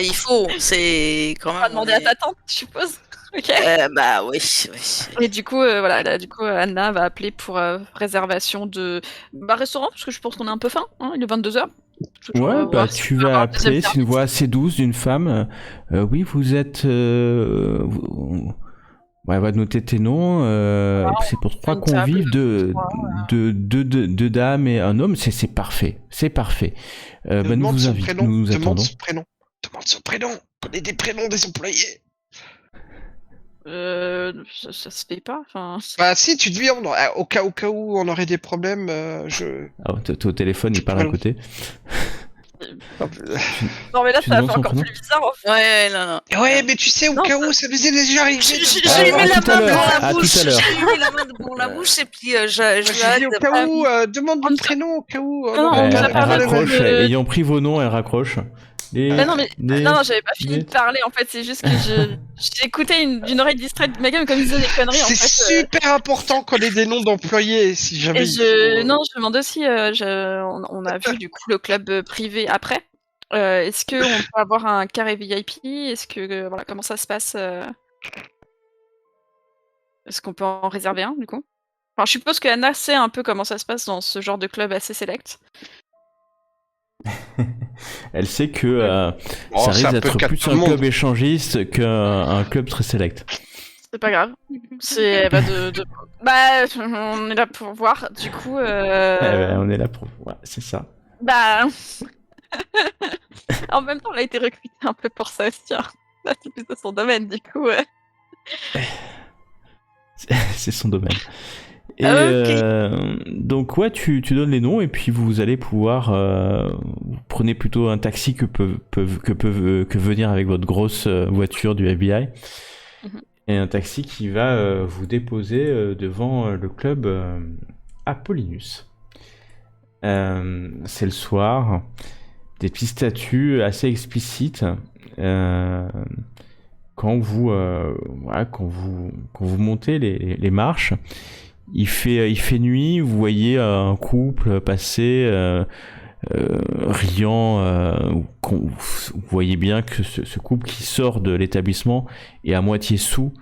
Il faut. C'est quand On même. va demander à ta tante, je suppose. Ok. Bah oui, oui. Et du coup, voilà, là, du coup, Anna va appeler pour réservation de restaurant, parce que je pense qu'on a un peu faim. Hein, il est 22h. Ouais, bah tu vas appeler, c'est une voix assez douce d'une femme. Oui, vous êtes... Ouais, elle va noter tes noms. C'est pour 3 une convives, table, deux dames et un homme. C'est parfait. C'est parfait. Bah, nous Demande vous son invitons. prénom. Nous nous Demande attendons. son prénom. Demande son prénom. On connaît des prénoms des employés. Ça se fait pas. Enfin. Bah si, tu dis au cas où on aurait des problèmes, je. Ah, t'es au téléphone, il parle à côté. Non, mais là, Tu ça demandes fait son encore prénom plus bizarre. En fait. Ouais, non. Ouais, mais tu sais, au Non, cas où, ça nous est déjà arrivé. Je lui À mets la tout à main l'heure, devant la à tout bouche. à l'heure. Je lui mets la main devant la bouche et puis je Je dis au cas où, demande On le ne- prénom au cas où. Non, on Elle, nous a elle parlé raccroche, de- ayant pris vos noms, elle raccroche. Non, non, j'avais pas fini des- de parler. En fait, c'est juste que j'éctais d'une oreille distraite de ma gueule, comme il disait des conneries. En C'est fait, super important qu'on ait des noms d'employés, si jamais. Et il faut- non, je demande aussi, on a vu du coup le club privé après. Est-ce qu'on peut avoir un carré VIP? Est-ce que, voilà, comment ça se passe? Est-ce qu'on peut en réserver un du coup? Enfin, je suppose que Anna sait un peu comment ça se passe dans ce genre de club assez select. Elle sait que Oh, ça c'est risque un peu d'être le cas de plus tout un le monde. club échangiste qu'un club très select. C'est pas grave. C'est pas Bah, on est là pour voir. Du coup, On est là pour... Ouais, c'est ça. bah, en même temps, elle a été recrutée un peu pour ça aussi. Hein. Là, c'est plutôt son domaine, du coup. C'est son domaine. Et Ok. donc ouais, tu donnes les noms et puis vous allez pouvoir... vous prenez plutôt un taxi que venir avec votre grosse voiture du FBI. Mhm. Et un taxi qui va vous déposer devant le club Apollinus. C'est le soir. Des petites statues assez explicites. Quand vous montez les marches, il fait nuit, vous voyez un couple passer riant. Vous voyez bien que ce couple qui sort de l'établissement est à moitié saoul,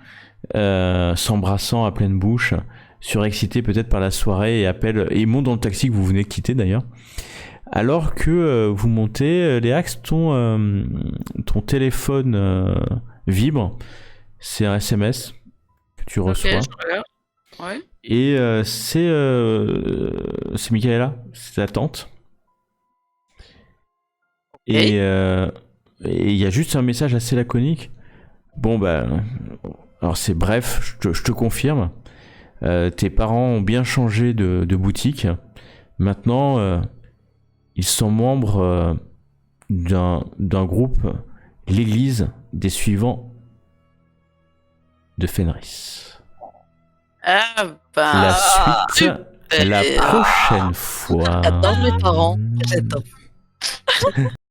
s'embrassant à pleine bouche, surexcité peut-être par la soirée, et monte dans le taxi que vous venez de quitter d'ailleurs. Alors que vous montez, Léax, ton téléphone vibre. C'est un SMS que tu reçois. Ok, je regarde. Ouais. Et c'est Michaela, c'est ta tante. Et il y a juste un message assez laconique. Bon, bah. Alors, c'est bref, je te confirme. Tes parents ont bien changé de boutique. Maintenant, ils sont membres d'un groupe, l'Église des suivants de Fenris. Ah bah. La suite, super. la prochaine fois. J'adore mes parents. J'adore.